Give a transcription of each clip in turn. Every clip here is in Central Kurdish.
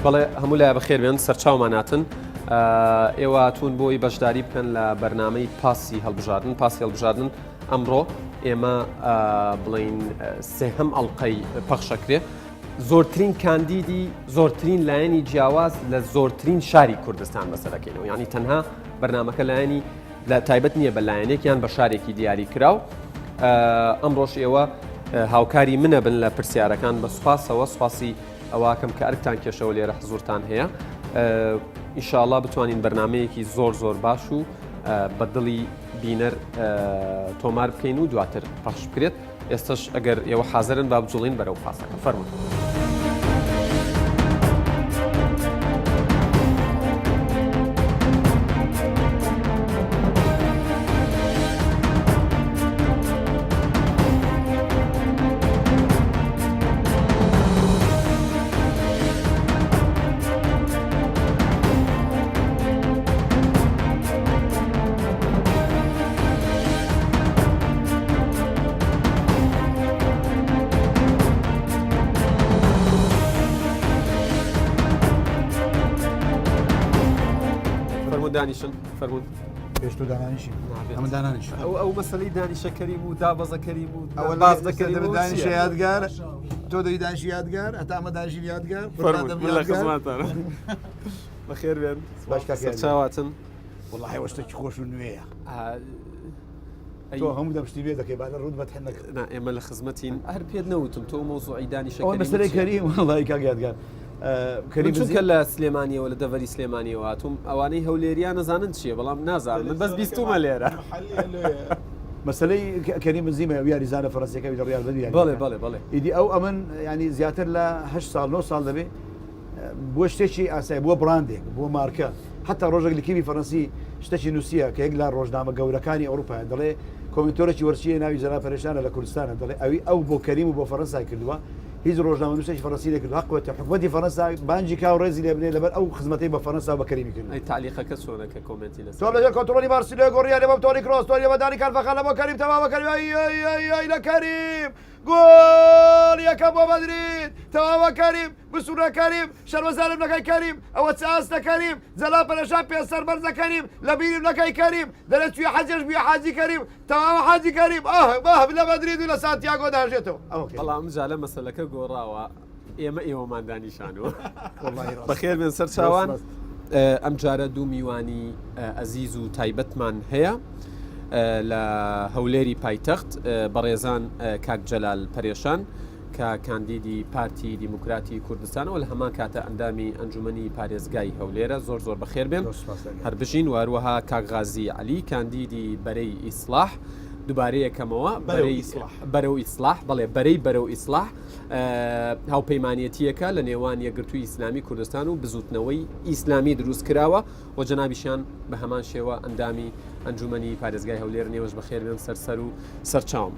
بەڵێ هەموو لای بەخێر بێن سەرچاوماناتن ئێوە تون بۆی بەشداری بکەن لە بەرنامەی پاسی هەڵبژاردن ئەمڕۆ ئێمە بڵین سێهەم ئەڵقەی پەخشەکرێ زۆرترین کاندیدی زۆرترین لایەنی جیاواز لە زۆرترین شاری کوردستان بەسەرەکەینەوە یعنی تەنها بەرنامەکە لایەنی لە تایبەت نییە بە لایەنێک یان بە شارێکی دیاری کراو ئەمڕۆژ ئێوە هاوکاری منە بن لە پرسیارەکان بە سوپاسەوە سوپاسی ئەواکەم کە ئەرکتان کێشەوە لێرە حزورتان هەیە ئینشاءڵڵا بتوانین بەرنمەیەکی زۆر باش و بە دڵی بینەر تۆمار بکەین و دواتر پەخش بکرێت ئێستش ئەگەر ئێوە حازرن با بجوڵین بەرەو پاسەکە فەرموون. دانیشن فەرموون پێشتۆ دانانیشی ئەمە دانانیش ئەو مەسەلەی دانیشە کەریم و دابەزە کەریم و ئەوە باز دەکەن دانیشە یادگار تۆ دەی دانیشی یادگار هەتا ئەمە دانیشی یادگار بەخێر بێن چاواتن وڵڵاهی وەشتێکی خۆش و نوێیە تۆ هەموو دەپشتی بێ دەکەی بانە ڕوود بەتهێن نەکرد ئێمە لە خزمەتین هەر پێت نەوتم تۆ مۆزوعی دانیشە مەسەلەی کەریم وڵڵاهی کاک یادگار چونکە لە سلێمانیەوە لە دەڤەری سلێمانیەوە هاتووم ئەوانەی هەولێریان نەزانن چییە بەڵام نازانم من بەس بیستومە لێرە مەسلەی کەریم زیمە یاریزانە فەڕەنسیەکەی ڕیال بەدی بەڵێ ئیدی ئەو ئەمن ینی زیاتر لە 8 ساڵ 9 ساڵ دەبێ بۆ شتێکی ئاسایی بووە بڕاندێک بۆ مارکە حتا ڕۆژێک لکیمی فەڕەنسی شتێکی نووسە کە یەک لە ڕۆژنامە گەورەکانی ئەوروپا دەڵێ کۆمنتۆرێکی وەرچیە ناوی زەرا پەرێشانە لە کوردستانە دەڵێ ئەو بۆ کەریم و بۆ فەڕەنسای کردووە هیچ ڕۆژنامە نووسێکی فەڕەنسی نەکردو حقوەتە حکومەتی فەڕەنسا بانجی کا و ڕێزی لێ بنێ لەبەر ئەو خزمەتەی بە فەڕەنسا و بە کەریمی کردن. ئەی تعلیقەکە چۆنەکە کۆمنتی لەسەر تۆ لەژێر کۆنتڕۆلی بارسلۆنای گۆڕیا لێ بە تۆری کرۆس تۆری بەدانی کارفەخانە بۆ کەریم تەواوە کەریم ئەی لە کەریم گۆڵ یەکەم بۆ مەدرید تەواوە کەریم بسوونە کەریم شەرمەزارم نەکەی کەریم ئەوە چاس دەکەریم جەلا پەرێشان پێ سەربەرز دەکەریم لە بیرم نەکەی کەریم دەرێت توی حەجەش بێ حاجی کەریم تەواوە حاجی کەریم باه لە مەدرید و لە سانتیاگۆ داژێتەوە بەڵام جالە مەسەلەکە گۆڕاوە ئێوەمان دانیشانەوە بەخێر بێن سەر چاوان ئەم جارە دوو میوانی ئەزیز و تایبەتمان هەیە لە هەولێری پایتەخت بەڕێزان کاک جەلال پەرێشان کە کاندیدی پارتی دیموکراتی کوردستانەوە لە هەمان کاتە ئەندامی ئەنجومەنی پارێزگای هەولێرە زۆر بەخێر بێن هەر بژین و هەروەها کاک غازی عەلی کاندیدی بەرەی ئیسلاح دووبارەیە یەکەمەوە بەرەو ئیسلاح بەڵێ بەرەو ئیسلاح هاوپەیمانەتیەکە لە نێوان یەکگرتووی ئیسلامی کوردستان و بزوتنەوەی ئیسلامی دروست کراوە و جەنابیشیان بە هەمان شێوە ئەندامی ئەنجومەنی پارێزگای هەولێر نێوەش بەخێر بێن سەر و سەرچاوم.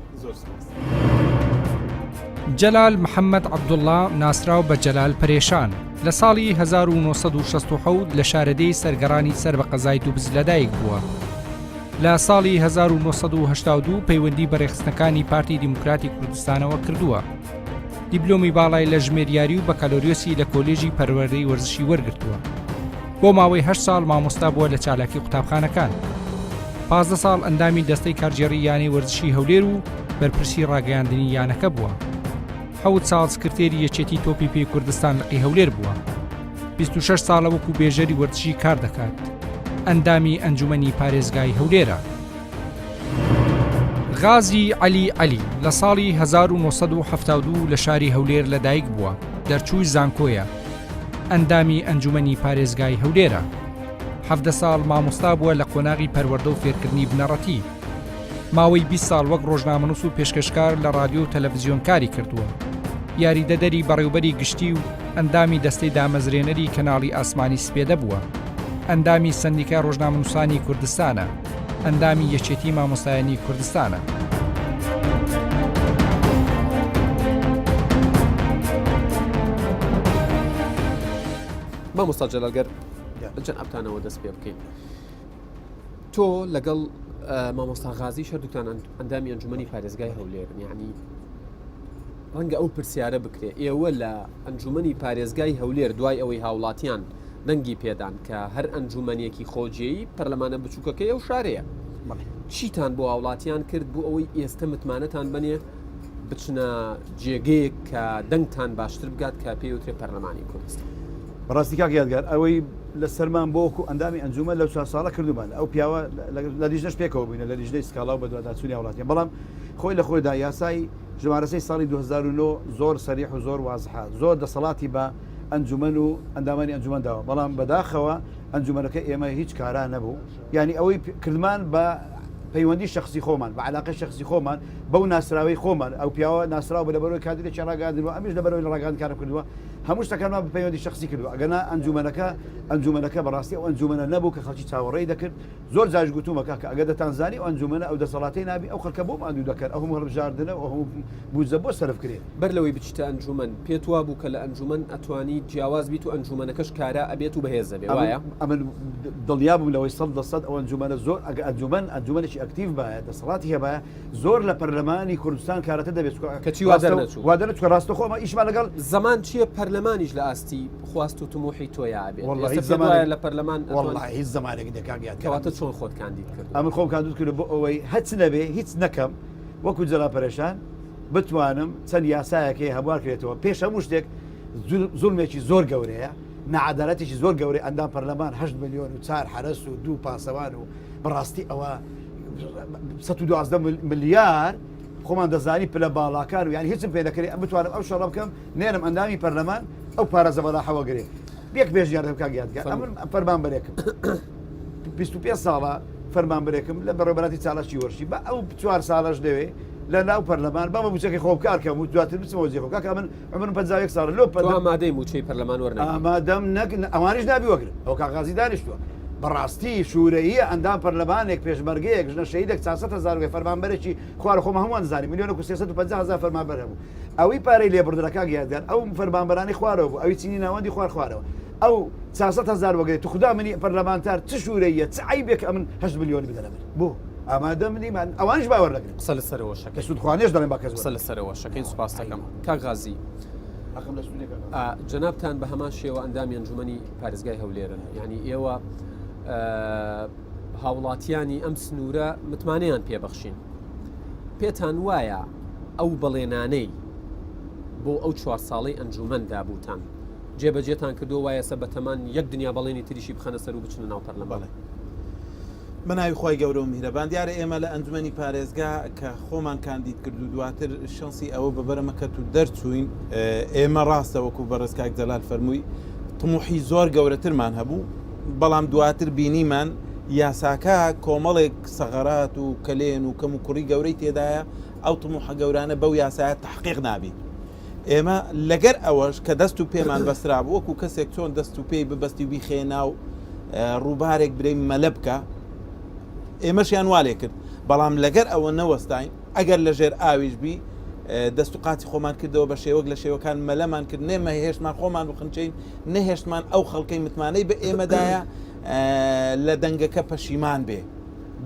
جەلال محەممەد عەبدوڵڵا ناسراو بە جەلال پەرێشان لە ساڵی 1960 لە شارەدەی سەرگەڕانی سەر بە قەزای دووبز لەدایک بووە. لە ساڵی 1982 پەیوەندی بە ڕێخستنەکانی پارتی دیموکراتی کوردستانەوە کردووە. دیپلۆمی باڵای لە ژمێریاری و بەکالۆریۆسی لە کۆلێژی پەروەردەی وەرزشی وەرگرتووە. بۆ ماوەی 8 ساڵ مامۆستا بووە لە چالاکی قوتابخانەکان. 15 ساڵ ئەندامی دەستەی کارژێڕی یانەی وەرزشی هەولێر و بەرپرسی ڕاگەیاندنی یانەکە بووە. 7 ساڵ سکرتێری یەکێتی تۆپی پێی کوردستان لەقی هەولێر بووە. 26 ساڵە وەکو بێژەری وەرزشی کار دەکات. ئەندامی ئەنجومەنی پارێزگای هەولێرە. غازی عەلی لە ساڵی 1972 لە شاری هەولێر لەدایک بووە. دەرچووی زانکۆیە. ئەندامی ئەنجومەنی پارێزگای هەولێرە. 17 ساڵ مامۆستا بووە لە قۆناغی پەروەردە و فێرکردنی بنەڕەتی. ماوەی 20 ساڵ وەک ڕۆژنامەنووس و پێشکەشکار لە رادیۆ و تەلەڤیزیۆن کاری کردووە. یاریدەدەری بەڕێوەبەری گشتی و ئەندامی دەستەی دامەزرێنەری کەناڵی ئاسمانی سپێدە بووە. ئەندامی سەندیکا ڕۆژنامەنووسانی کوردستانە. ئەندامی یەکێتی مامۆستایانی کوردستانە. مامۆستا جەلالگەر جەنابتانەوە دەست پێ بکەین. تۆ لەگەڵ مامۆستا غازی هەردووکتان ئەندامی ئەنجومەنی پارێزگای هەولێرن یعنی ڕەنگە ئەو پرسیارە بکرێ ئێوە لە ئەنجومەنی پارێزگای هەولێر دوای ئەوەی هاوڵاتیان دەنگی پێدان کە هەر ئەنجومەنیەکی خۆجێی پەرلەمانە بچووکەکەی ئەو شارەیە چیتان بۆ هاوڵاتیان کرد بۆ ئەوەی ئێستا متمانەتان بنێ بچنە جێگەیەک کە دەنگتان باشتر بگات کە پێوترێ پەرلەمانی کوردستان بەڕاستی کاک یادگار ئەوەی لە سەرمان بۆکو ئەندامی ئەنجومە لەو 4 ساڵە کردومان ئەو پیاوە لە لیژنەش پێکەوە بووینە لە لیژنەی سکاڵا و بەدواداچوونی وڵاتیان بەڵام خۆی لە خۆیدا یاسای ژمارەسەی ساڵی 2009 زۆر سەریح و زۆر وازحە زۆر دەسەڵاتی بە ئەنجومەن و ئەندامانی ئەنجومەنداوە بەڵام بەداخەوە ئەنجومەنەکە ئێمە هیچ کارا نەبوو یعنی ئەوەی کردمان بە پەیوەندی شخصی خۆمان بە علاقە شخصی خۆمان بەو ناسراوی خۆمان ئەو پیاوە ناسراو بە لەبەرەوەی کادرێکی ڕاگەاندنەوە ئەمیش لەبەرەوەی لە ڕاگەاند کارم کردووە هەموو شتەکانمان بە پەیوەندی شخصی کردووە ئەگەنا ئەنجومەنەکە بەڕاستی ئەو ئەنجومەنە نەبوو کە خەڵکی چاوەڕێی دەکرد زۆر جاش گوتومەکە کە ئەگە دەتانزانی ئەو ئەنجومەنە ئەو دەسەڵاتی نابی ئەو خەڵکە بۆ ماندوو دەکەن ئەو هەموو هەڵبژاردنە و هەموو بوجە بۆ سەرف کرێ بەر لەوەی بچتە ئەنجومەن پێت وا بوو کە لە ئەنجومەن ئەتوانی جیاواز بیت و ئەنجومەنەکەش کارە ئەبێت و بەهێزە بێ وایە ئەمن دڵنیا بووم لەوەی 100% ئەو ئەنجومەنە زۆر ئەگە ئەنجومەنێکی ئەکتیڤ بایە دەسەڵاتی هەبایە زۆر لە پەرلەمانی کوردستان کارەتە دەبێت کەچی وا دەرنەچوو وا دەرنەچوو ڕاستە خۆمە ئیشمان لەگەڵ زەمان چییە پەرلەمانیش لە ئاستی خواست و تموحی تۆیە بێت لە پەرلەمان هیچ زمانێک دەکاگات کەواتە چۆن خۆت کاندید کرد ئەمە خۆم کاندید کرد بۆ ئەوەی هەچ نەبێ هیچ نەکەم وەکو جەلا پەرێشان بتوانم چەند یاسایەکەی هەموار کرێتەوە پێش هەموو شتێک زوڵمێکی زۆر گەورەیە نەعادالەتێکی زۆر گەورەی ئەندام پەرلەمان 8 ملیۆن و 4 حرەس و 2 پاسەوان و بەڕاستی ئەوە 112 ملیار خۆمان دەزانی پلە باڵاکان و یانی هیچم پێ دەکرێت ئەم بتوانم ئەو شەڕە بکەم نێرم ئەندامی پەرلەمان ئەو پارە زەبەلاحەوە گرێت بێک بێژیان دەکا گیادگار ئەمن فەرمانبەرێکم 25 ساڵە فەرمانبەرێکم لە بەڕێبەتی چاڵەشی وەرشی بە ئەو 4 ساڵەش دەوێ لە ناو پەرلەمان بەمە بچەکەی خۆبکارکەم و دواتر بچمەوە جێخۆ کاکە من عمرم 51 ساڵە لۆ ئامادەی موچەی پەرلەمان وەرنە ئامادەم ئەوانیش نابی وەگرن ئەو کاغازی دانیشتووە بەڕاستی شوورەیە ئەندام پەرلەمانێک پێشمەرگەیەک ژنە شەیدێک 400,000 فەرمانبەرێکی خوار خۆمە هەمووان زانانی میلیۆن و 350,000 فەرمانبەر هەبوو ئەوەی پارەی لێبوردنەکە گیادگار ئەو فەرمانبەرانی خوارەوە بوو ئەوی چینی ناوەندی خوارەوە ئەو 400,000 وەگرێت تو خدا منی پەرلەمانتار چ شوورەیە چ عیبێک ئەمن 8 ملیۆنی بدەنە من بۆ ئامادە منیمان ئەوانش باوەڕ دەکرێت قسە لەسەرەوە شەکە سوودخوانێش دەڵێن با کەس قسە لەسەرەوە شەکەین سوپاس دەکەم کاغازی جەنابتان بە هەمان شێوە ئەندامی ئەنجومەنی پارێزگای هەولێرن یعنی ئێوە هاوڵاتیانی ئەم سنوورە متمانەیان پێبەخشین پێتان وایە ئەو بەڵێنانەی بۆ ئەو 4 ساڵەی ئەنجومەن دابووتان جێبەجێتان کردو وایە سە بەتەمان یەک دنیا بەڵێنی تریشی بخەنە سەر و بچنە ناو پەرلەمان بەناوی خۆی گەورە و میهرەبان دیارە ئێمە لە ئەنجومەنی پارێزگا کە خۆمان کاندید کرد و دواتر شانسی ئەوە بەبەرەمەکەت و دەرچوین ئێمە ڕاستە وەکو بەڕێزکاک جەلال فەرمووی طموحی زۆر گەورەترمان هەبوو بەڵام دواتر بینیمان یاساکە کۆمەڵێک سەغەرات و کەلێن و کەم و کوڕی گەورەی تێدایە ئەو طموحە گەورانە بەو یاسایە تحقیق نابی ئێمە لەگەر ئەوەش کە دەست و پێمان بەسترا بوو وەکو کەسێک چۆن دەست و پێی ببەستی و بیخێنا و ڕووبارێک برەی مەلە بکە ئێمەشیان والێ کرد بەڵام لەگەر ئەوە نەوەستین ئەگەر لە ژێر ئاویش بی دەست و قاچی خۆمان کردەوە بە شێوەک لە شێوەکان مەلەمان کرد نێمە هێشتمان خۆمان بخنچین نەهێشتمان ئەو خەڵکەی متمانەی بە ئێمەدایە لە دەنگەکە پەشیمان بێ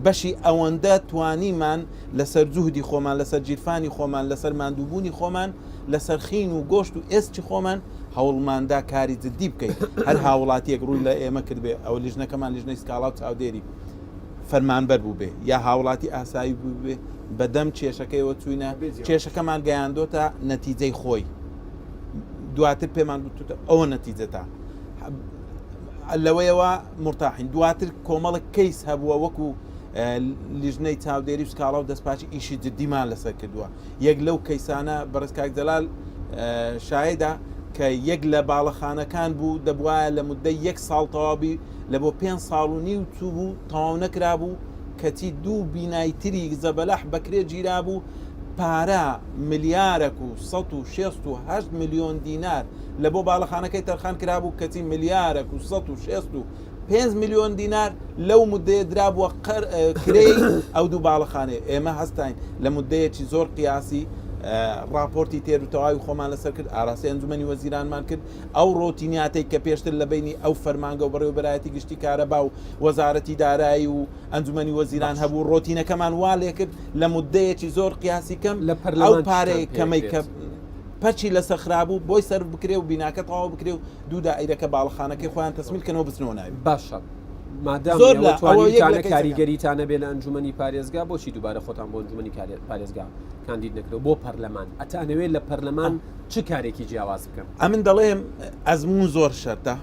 بەشی ئەوەندە توانیمان لەسەر جوهدی خۆمان لەسەر جیرفانی خۆمان لەسەر ماندووبوونی خۆمان لەسەر خین و گۆشت و ئێستی خۆمان هەوڵماندا کاری جدی بکەین هەر هاوڵاتیەک ڕووی لە ئێمە کرد بێ ئەو لیژنەکەمان لیژنەی سکاڵا و چاودێری فەرمانبەر بوو بێ یا هاوڵاتی ئاسایی بوو بێ بەدەم کێشەکەیەوە چوینە کێشەکەمان گەیاندۆتە نەتیجەی خۆی دواتر پێمان گوتوتە ئەوە نەتیجەتە لەوەیەوە مرتاحین دواتر کۆمەڵک کەیس هەبووە وەکو لیژنەی چاودێری و سکاڵا و دەستپاچی ئیشی جدیمان لەسەر کردووە یەک لەو کەیسانە بەڕێزکاک جەلال شایدا کە یەک لە باڵەخانەکان بوو دەبوایە لە مودەی 1 ساڵ تەواوی لە بۆ 5 ساڵ و نیو چوو بوو تەواو نەکرابوو کەچی 2 بینایتری زەبەلەح بەکرێ گیرا بوو پارە ملیارێک و 168 ملیۆن دینار لە بۆ باڵەخانەکەی تەرخان کرابوو کەچی ملیارێک و 165 ملیۆن دینار لەو مودەیە درابووە کرێی ئەو دوو باڵەخانەیە ئێمە هەستین لە مودەیەکی زۆر قیاسی راپۆرتی تێر و تەواوی خۆمان لەسەر کرد ئاراسی ئەنجومەنی وەزیرانمان کرد ئەو ڕۆتینیاتێک کە پێشتر لە بینی ئەو فەرمانگە و بەڕێوەبەرایەتی گشتی کارەبا و وەزارەتی دارایی و ئەنجومەنی وەزیران هەبوو ڕۆتینەکەمان وا لێ کرد لە مودەیەکی زۆر قیاسی کەم ئەو پارەی کەمەی کە پەرچی لە سەخرابوو بۆی سەر بکرێ و بیناکە تەواو بکرێ و دوو دائیرەکە باڵەخانەکەی خۆیان تەسمیلکەنەوە بچنەوە ناوی باشە مادام زۆر لە ئەوە یەک توانیتانە لە کاریگەریتانە بێ لە ئەنجومەنی پارێزگا بۆچی دووبارە خۆتان بۆ ئەنجومەنی پارێزگا کاندید نەکرێت بۆ پەرلەمان ئەتانەوێت لە پەرلەمان چ کارێکی جیاواز بکەم ئەمن دەڵێم ئەزمون زۆر شەرتە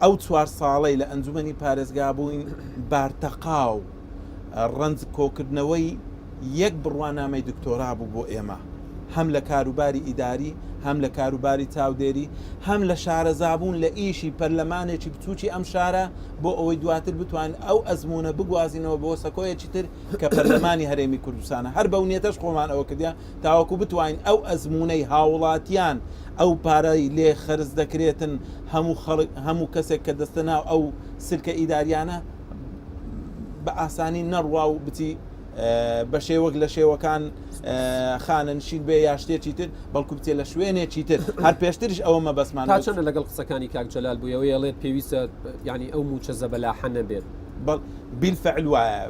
ئەو 4 ساڵەی لە ئەنجومەنی پارێزگا بووین بارتەقاو ڕەنج کۆکردنەوەی یەک بڕوانامەی دکتۆرا بوو بۆ ئێمە هەم لە کاروباری ئیداری هەم لە کاروباری چاودێری هەم لە شارەزابوون لە ئیشی پەرلەمانێکی بچووکی ئەم شارە بۆ ئەوەی دواتر بتوانین ئەو ئەزمونە بگوازینەوە بۆ سەکۆیەکی تر کە پەرلەمانی هەرێمی کوردستانە هەر بەونیەتەش خۆمان ئەوە کردیان تاوەکو بتوانین ئەو ئەزمونەی هاوڵاتیان ئەو پارەی لێ خەرز دەکرێتن هەموو کەسێک کە دەستە ناو ئەو سلکە ئیداریانە بە ئاسانی نەڕوا و بچی بە شێوەک لە شێوەکان خانەنشین بێ یا شتێکی تر بەڵکو بچێ لە شوێنێکی تر هەر پێشتریش ئەوە مەبەسمان تا چەندە لەگەڵ قسەکانی کاک جەلال بوویەوە ئەڵێت پێویستە ینی ئەو موچە زەبەلاحە نەبێت بیلفعل وایە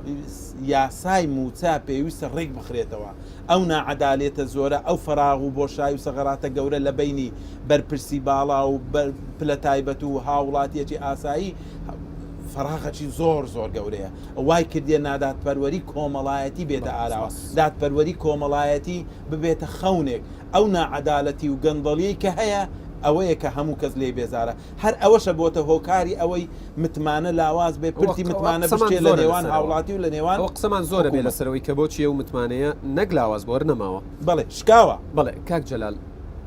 یاسای موچە پێویستە ڕێک بخرێتەوە ئەو ناعەدالێتە زۆرە ئەو فەراغ و بۆشای و سەغەراتە گەورە لە بینی بەرپرسی باڵا و پلە تایبەت و هاوڵاتیەکی ئاسایی فراغەکی زۆر گەورەیە وای کردیە ناداتپەروەری کۆمەڵایەتی بێتە ئاراوە دادپەروەری کۆمەڵایەتی ببێتە خەونێک ئەو ناعەدالەتی و گەندەڵی کە هەیە ئەوەیە کە هەموو کەس لێ بێزارە هەر ئەوەشە بۆتە هۆکاری ئەوەی متمانە لاواز بێ پرتی متمانە بشتێ لە نێوان هاوڵاتی و لە نێوان ئەو قسەمان زۆرە بێ لەسەرەوەی کە بۆچی ئەو متمانەیە نەک لاواز بۆ نەماوە بەڵێ شکاوە بەڵێ کاک جەلال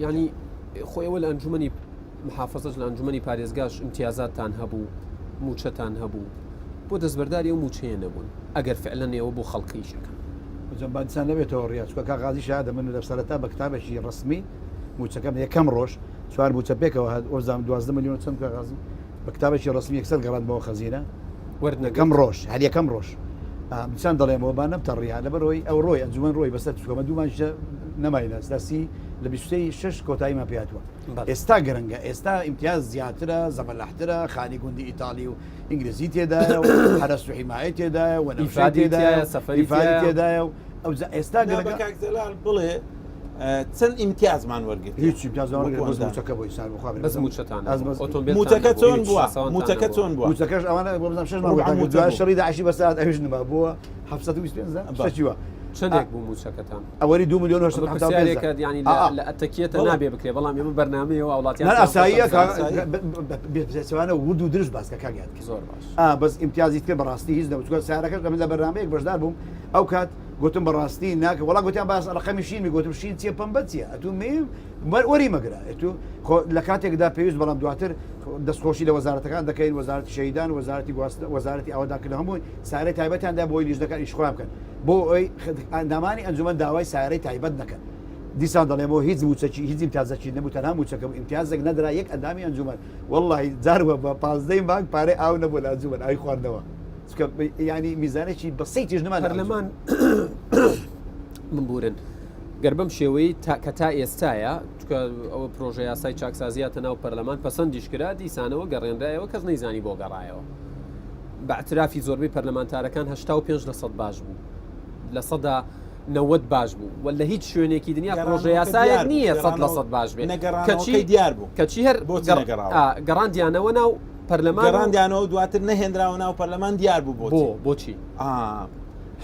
ینی خۆیەوە لە ئەنجومەنی محافەزەت لە ئەنجومەنی پارێزگاش امتیازاتتان هەبوو موچەتان هەبوو بۆ دەستبەرداری ئەو موچەیە نەبوون ئەگەر فعلەن ئێوە بۆ خەڵقیشەکە جەمبادسان نەبێتەوە ڕاستکە کا غازی شاهدە من لە سەرەتا بە کتابێکی ڕسمی موچەکەم یەکەم ڕۆژ 4 موچە پێکەوە ئۆزام 12 میلیۆن چەند غازی بە کتابێکی ڕسمی یەکسەر گەڕاندبەوە خەزینە وەرنەکەم ڕۆژ هەر یەکەم ڕۆژ چەند دەڵێمەوە با نەمتەڕیا لەبەرەوەی ئەو ڕۆی ئەنجومەن ڕۆی بەسەر چکۆمە دوومانشە نەماینە دەستی لە 26 کۆتاییمان پێاتوە ئێستا گرنگە ئێستا ئیمتیاز زیاترە زەبەلاحترە خانی گوندی ئیتالی و ئینگلیزی تێدایە و هەرەس و حیمایەت تێدایە و نەفرەت تێدایە سەفەری تێدایە و ئەو ئێستا گرنگە کاکزەلال بڵێ چەند ئیمتیازمان وەرگرت هیچ ئیمتیازەکە بۆی سال بخوابێت بەس موچەتان موچەکە چۆن بووە موچەکە چۆن بووە موچەکەش ئەوانە بۆ 6 شەڕی داعشی بەسات ئەوش نما بووە 725 چندێک بوو موچەکەتان ئەوەری 2 میلیۆن پرسیارێکە ینی لە ئەتەکیەتە نابێ بکرێ بەڵام ئێمە بەرنامەیەوە وڵاتیان ئاساییەکەوانە ورد و درش باسکە کاگات زۆر باش بەس ئیمتیازیت کرد بەڕاستی هیچ نەبوو سیارەکەش لە بەرنامەیەک بەشدار بووم ئەو کات گوتم بەڕاستی ناکە وڵا گوتیان باس ڕقەمی شین میگوتم شین چیە پەمبە چیە ئەتو وەری مەگرە ئەتو لە کاتێکدا پێویست بەڵام دواتر دەستخۆشی لە وەزارەتەکان دەکەین وەزارەتی شەیدان وەزارەتی ئەوەداکرد هەمووی سارەی تایبەتیاندا بۆی لیژنەکان ئیشخۆیان بکەن بۆ ئەوەی ئەندامانی ئەنجومەن داوای سارەی تایبەت نەکەن دیسان دەڵێمەوە هیچ موچەکی هیچ امتیازەکی نەبوو تەنها موچەکەم امتیازێک نەدرا یەک ئەندامی ئەنجومەن وەڵڵاهی جاربە بە 15 مانگ پارەی ئاو نەبوو لە ئەنجومەن ئای خواردنەوە ینی میزانێکی بەسەیتیش نەمان پەرلەمان منبورن گەربەم شێوەی کە تا ئێستایە چکە ئەوە پرۆژه یاسای چاکسازیاتە ناو پەرلەمان پەسەندیش کرا دیسانەوە گەڕێنرایەوە کەس نەیزانی بۆ گەڕایەوە بە ئەترافی زۆربەی پەرلەمانتارەکان 85% باش بوو لە سەدا 90 باش بوو و لە هیچ شوێنێکی دنیا پرۆژه یاسایەک نییە 100% باش بێت کەچی دیار بوو کەچی هەر گەڕاندیانەوە ناو پەرلەمان گەڕاندیانەوە دواتر نەهێنراوە ناو پەرلەمان دیار بوو بۆچی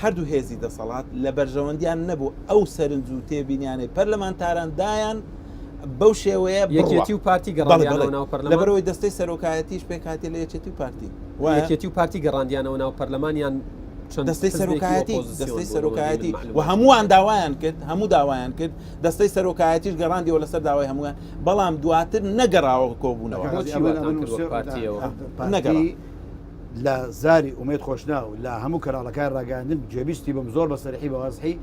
هەردوو هێزی دەسەڵات لە بەرژەوەندیان نەبوو ئەو سەرنج و تێبینیانەی پەرلەمانتاران دایان بەو شێوەیە یەکێتی و پارتی گەڕاندیانەوە ناو پەرلەمان لەبەرەوەی دەستەی سەرۆکایەتیش پێکاتی لە یەکێتی و پارتی یەکێتی و پارتی گەڕاندیانەوە ناو پەرلەمانیان دەستەی سەرۆکایەتی و هەمووان داوایان کرد هەموو داوایان کرد دەستەی سەرۆکایەتیش گەڕاندیەوە لەسەر داوای هەمووان بەڵام دواتر نەگەڕاوە کۆبوونەوە نەگەڕی لە زاری ئومێد خۆشنا و لە هەموو کەراڵەکان ڕاگەاندن جێبیستی بم زۆر بە سەرحی بەوازحی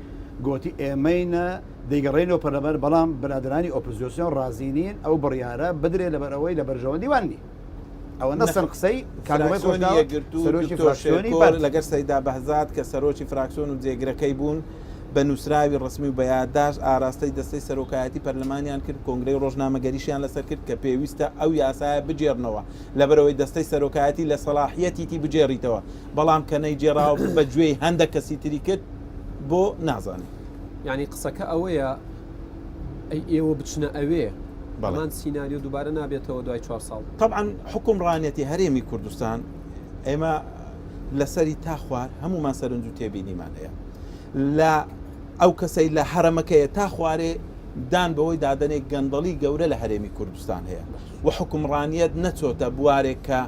گوتی ئێمەینە دەیگەڕێنەوە پەرلەمان بەڵام برادرانی ئۆپۆزیسیۆن ڕازینین ئەو بڕیارە بدرێ لەبەرەوەی لە بەرژەوەندی وانی ئەوە نەسەن قسەی لەگەر سەیدا بەهزات کە سەرۆکی فراکسیۆن و جێگرەکەی بوون بە نووسراوی ڕسمی و بە یادداشت ئاراستەی دەستەی سەرۆکایەتی پەرلەمانیان کرد کۆنگرەی ڕۆژنامەگەریشیان لەسەر کرد کە پێویستە ئەو یاسایە بجێڕنەوە لەبەرەوەی دەستەی سەرۆکایەتی لە سەلاحیەتیتی بجێڕیتەوە بەڵام کە نەیجێڕاوە بە گوێی هەندێک کەسی تری کرد بۆ نازانێت ینی قسەکە ئەوەیە ئێوە بچنە ئەوێ بەڵێ. ئەمان سیناریۆ دووبارە نابێتەوە دوای 4 ساڵ. طبعا حکومڕانەتی هەرێمی کوردستان ئێمە لەسەری تا خوار هەمومان سەرنج و تێبینیمان هەیە لە ئەو کەسەی لە حرەمەکەیە تا خوارێ دان بەوەی دادنێک گەندەڵی گەورە لە هەرێمی کوردستان هەیە و حکومڕانیەت نەچۆتە بوارێک کە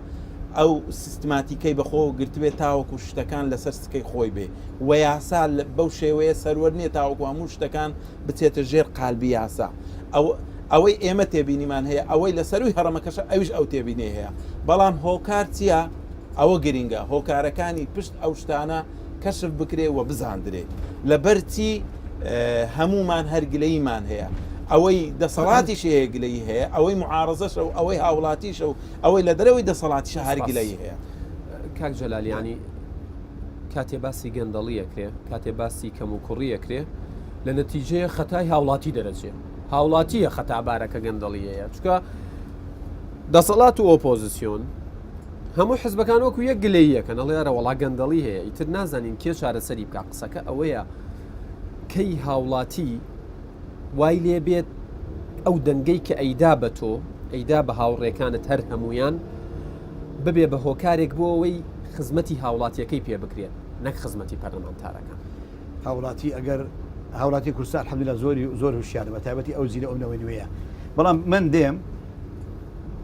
ئەو سیستماتیکەی بەخۆ گرتبێت تاوەکو شتەکان لەسەر سکەی خۆی بێ و یاسا بەو شێوەیە سەروەر نییە تاوەکو هەموو شتەکان بچێتە ژێر قالبی یاسا ئەوەی ئێمە تێبینیمان هەیە ئەوەی لە سەروی هەڕەمەکەش ئەویش ئەو تێبینێ هەیە بەڵام هۆکار چییە ئەوە گرینگە هۆکارەکانی پشت ئەو شتانە کەشف بکرێ و بزاندرێ لەبەرچی هەمومان هەرگلەیمان هەیە ئەوەی دەسەڵاتیش هەیە گلەی هەیە ئەوەی معارەزەش و ئەوەی هاوڵاتیش و ئەوەی لە دەرەوەی دەسەڵاتیش هەرگلەی هەیە. کاک جەلالیانی کاتێ باسی گەندەڵیەکرێ کاتێ باسی کەم و کوڕیەکرێ لە نەتیجەیە خەتای هاوڵاتی دەرەچێ هاوڵاتیە خەتابارەکە گەندەڵیەیە چکە دەسەڵات و ئۆپۆزیسیۆن هەموو حزبەکان وەکو یەک گلەیەکەن ئەڵێرە وڵا گەندەڵی هەیە ئیتر نازانین کێ چارەسەری بکە قسەکە ئەوەیە کەی هاوڵاتی وای لێ بێت ئەو دەنگەی کە ئەیدا بە تۆ ئەیدا بە هاوڕێکانت هەر هەمویان ببێ بە هۆکارێک بۆ ئەوەی خزمەتی هاوڵاتیەکەی پێ بکرێت نەک خزمەتی پەرلەمانتارەکان. هاوڵاتی ئەگەر هاوڵاتی کوردستان الحەمدولیلا زۆر هوشیارە بە تایبەتی ئەو زیرە ئەو نەوەی نوێیە بەڵام من دێم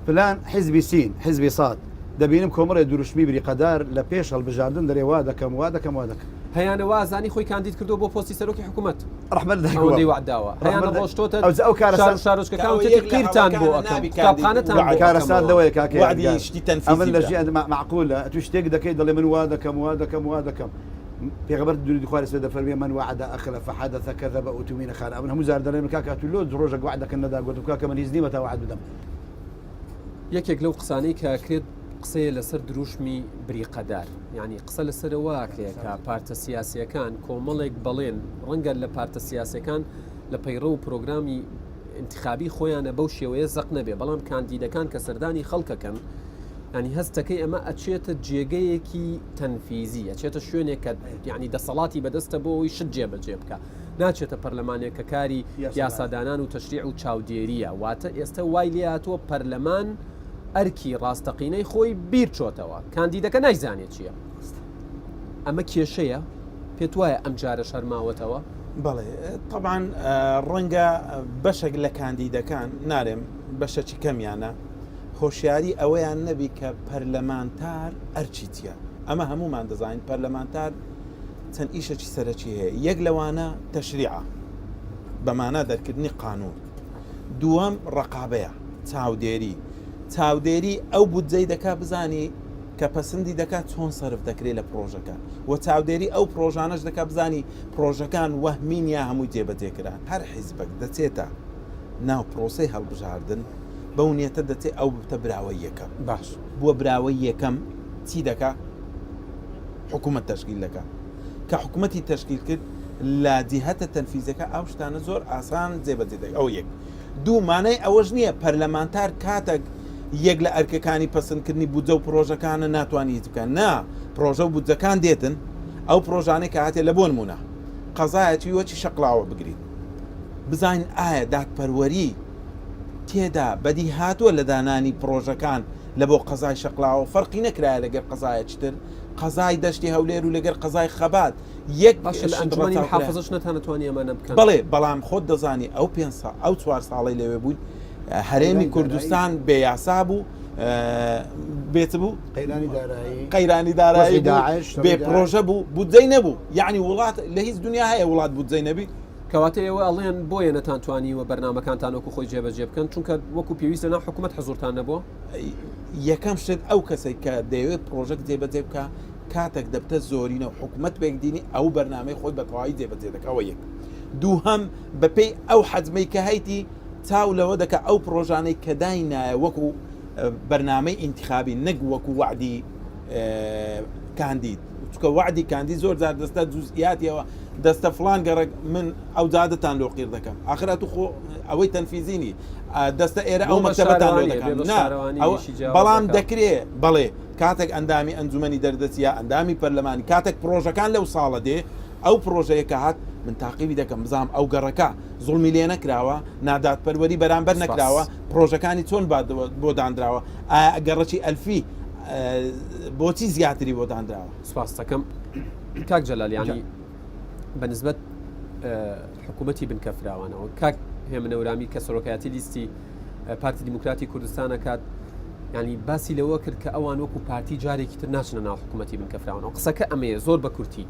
فلان حزبی سین حزبی ساد دەبینم کۆمەڵێ دروشمی بریقەدار لە پێش هەڵبژاردن دەرێ وا دەکەم وا دەکەم وا دەکەم هەیانە وازانی خۆی کاندید کردو بۆ پۆستی سەرۆکی حکوومەت ڕەحمەت ئەوەندەی وعداوە هەیانە ڕۆشتۆتە ئەو کارەسان شارۆچکەکان وتێتی قیرتان بۆ ئەکەم کتابخانەتان کارەسان لەوەیە کاکە وعدی شتی تەنفیزی ئەمن لە ژیان معقولە تو شتێک دەکەی دەڵێ من وا دەکەم وا دەکەم وا دەکەم پێغەمبەر دووری خوارد سوێ دەفەرمێ من وعد أخلف فحدث كذب وأتمنى خان ئەمن هەموو زار دەڵێن کاکە تو لۆ ڕۆژێک وعدەکەن نەدا گوتم کاکە من هیچ نیمە تا وعد بدەم. یەکێک لەو قسانەی کە کرێت قسەیە لەسەر دروشمی بریقەدار یعنی قسە لەسەرەوەکرێ کە پارتە سیاسیەکان کۆمەڵێک بەڵێن ڕەنگە لە پارتە سیاسەکان لە پەیڕە و پرۆگرامی انتخابی خۆیانە بەو شێوەیە زەق نەبێ بەڵام کاندیدەکان کە سەردانی خەڵکەکەن ینی هەستەکەی ئەمە ئەچێتە جێگەیەکی تەنفیزی ئەچێتە شوێنێک کە یعنی دەسەڵاتی بەدەستە بۆەوەی شت جێبەجێ بکە ناچێتە پەرلەمانێک کە کاری یاسادانان و تەشریع و چاودێریە واتە ئێستا وای لێ هاتووە پەرلەمان ئەرکی ڕاستەقینەی خۆی بیر چۆتەوە کاندیدەکە نایزانێت چییە ئەمە کێشەیە پێت وایە ئەم جارە شەرماوەتەوە. بەڵێ طبعاً ڕەنگە بەشێک لە کاندیدەکان نارێم بەشەکی کەمیانە هۆشیاری ئەوەیان نەبی کە پەرلەمانتار ئەرچی چییە ئەمە هەمومان دەزانین پەرلەمانتار چەند ئیشەکی سەرەکی هەیە یەک لەوانە تەشریعە بەمانە دەرکردنی قانون دووەم ڕقابەیە چاودێری ئەو بودجەی دەکا بزانی کە پەسەندی دەکات چۆن سەرف دەکرێت لە پرۆژەکە و چاودێری ئەو پرۆژانەش دەکات بزانی پرۆژەکان وەهمین یا هەمووی جێبەجێکران هەر حیزبێک دەچێتە ناو پرۆسەی هەڵبژاردن بەو نیەتە دەچێت ئەو بتە براوەی یەکەم باش بووە براوەی یەکەم چی دەکا حکوومەت تەشکیل دەکات کە حکوومەتی تەشکیل کرد لە جیهەتە تەنفیزەکە ئەو شتانە زۆر ئاسان جێبەجێ دەکات ئەو یەک دوو مانای ئەوەش نییە پەرلەمانتار کاتێک یەک لە ئەرکەکانی پەسەندکردنی بودجە و پرۆژەکانە ناتوانیت بکەن نا پرۆژە و بودجەکان دێتن ئەو پرۆژانەی کە هاتێ لە بۆ نمونە قەزایەتی وەچی شەقڵاوە بگریت بزانین ئایا دادپەروەری تێدا بەدی هاتووە لە دانانی پرۆژەکان لە بۆ قەزای شەقڵاوە فەرقی نەکرایە لەگەر قەزایەکتر قەزای دەشتی هەولێر و لەگەر قەزای خەبات یەک ئەنجومەنی حافزەش نەتوانێت ئەمانە بکەن بەڵێ بەڵام خۆت دەزانی ئەو 4 ساڵی لەوێ بووین هەرێمی کوردستان بێ یاسا بوو بێت بوو قەیرانی دارایی بێ پرۆژە بوو بودجەی نەبوو یعنی وڵات لە هیچ دنیا هەیە وڵات بودجەی نەبی کەواتە ئێوە ئەڵێن بۆیە نەتانتوانی و بەرنامەکانتان وەکو خۆی جێبەجێ بکەن چونکە وەکو پێویستە ناو حکوومەت حزورتان نەبووە یەکەم شت ئەو کەسێک کە دەیەوێت پرۆژەک جێبەجێ بکە کاتێک دەبتە زۆرینە و حکوومەت بێکدینی ئەو بەرنامەی خۆی بە تەواوی جێبەجێ دەکەوە یەک دووهەم بەپێی ئەو حەجمەی کە هەیتی چاو لەوە دەکە ئەو پرۆژانەی کە داینایە وەکو بەرنامەی ئینتیخابی نەک وەکو وعدی کاندید چکە وعدی کاندید زۆر جار دەستە جوزئیاتیەوە دەستە فلان گەڕک من ئەو جادەتان لۆ قیر دەکەم ئاخرات خۆ ئەوەی تەنفیزینی دەستە ئێرە ئەو مەکتەبەتان لۆ دەکەم بەڵام دەکرێت بەڵێ کاتێک ئەندامی ئەنجومەنی دەردەچیە ئەندامی پەرلەمانی کاتێک پرۆژەکان لەو ساڵە دێ ئەو پرۆژەیە کە هات من تاقیبی دەکەم بزانم ئەو گەڕەکە زوڵمی لێ نەکراوە نادادپەروەری بەرامبەر نەکراوە پرۆژەکانی چۆن بۆ دانراوە گەڕەکی ئەلفی بۆچی زیاتری بۆ دانراوە. سپاس دەکەم کاک جەلال بەنسبەت حکوومەتی بنکەفراوانەوە کاک هێمنەورامی کە سەرۆکایەتی لیستی پارتی دیموکراتی کوردستان کات ینی باسی لەوە کرد کە ئەوان وەکو پارتی جارێکی تر ناچنە ناو حکوومەتی بنکەفراوانەوە قسەکە ئەمەیە زۆر بە کورتی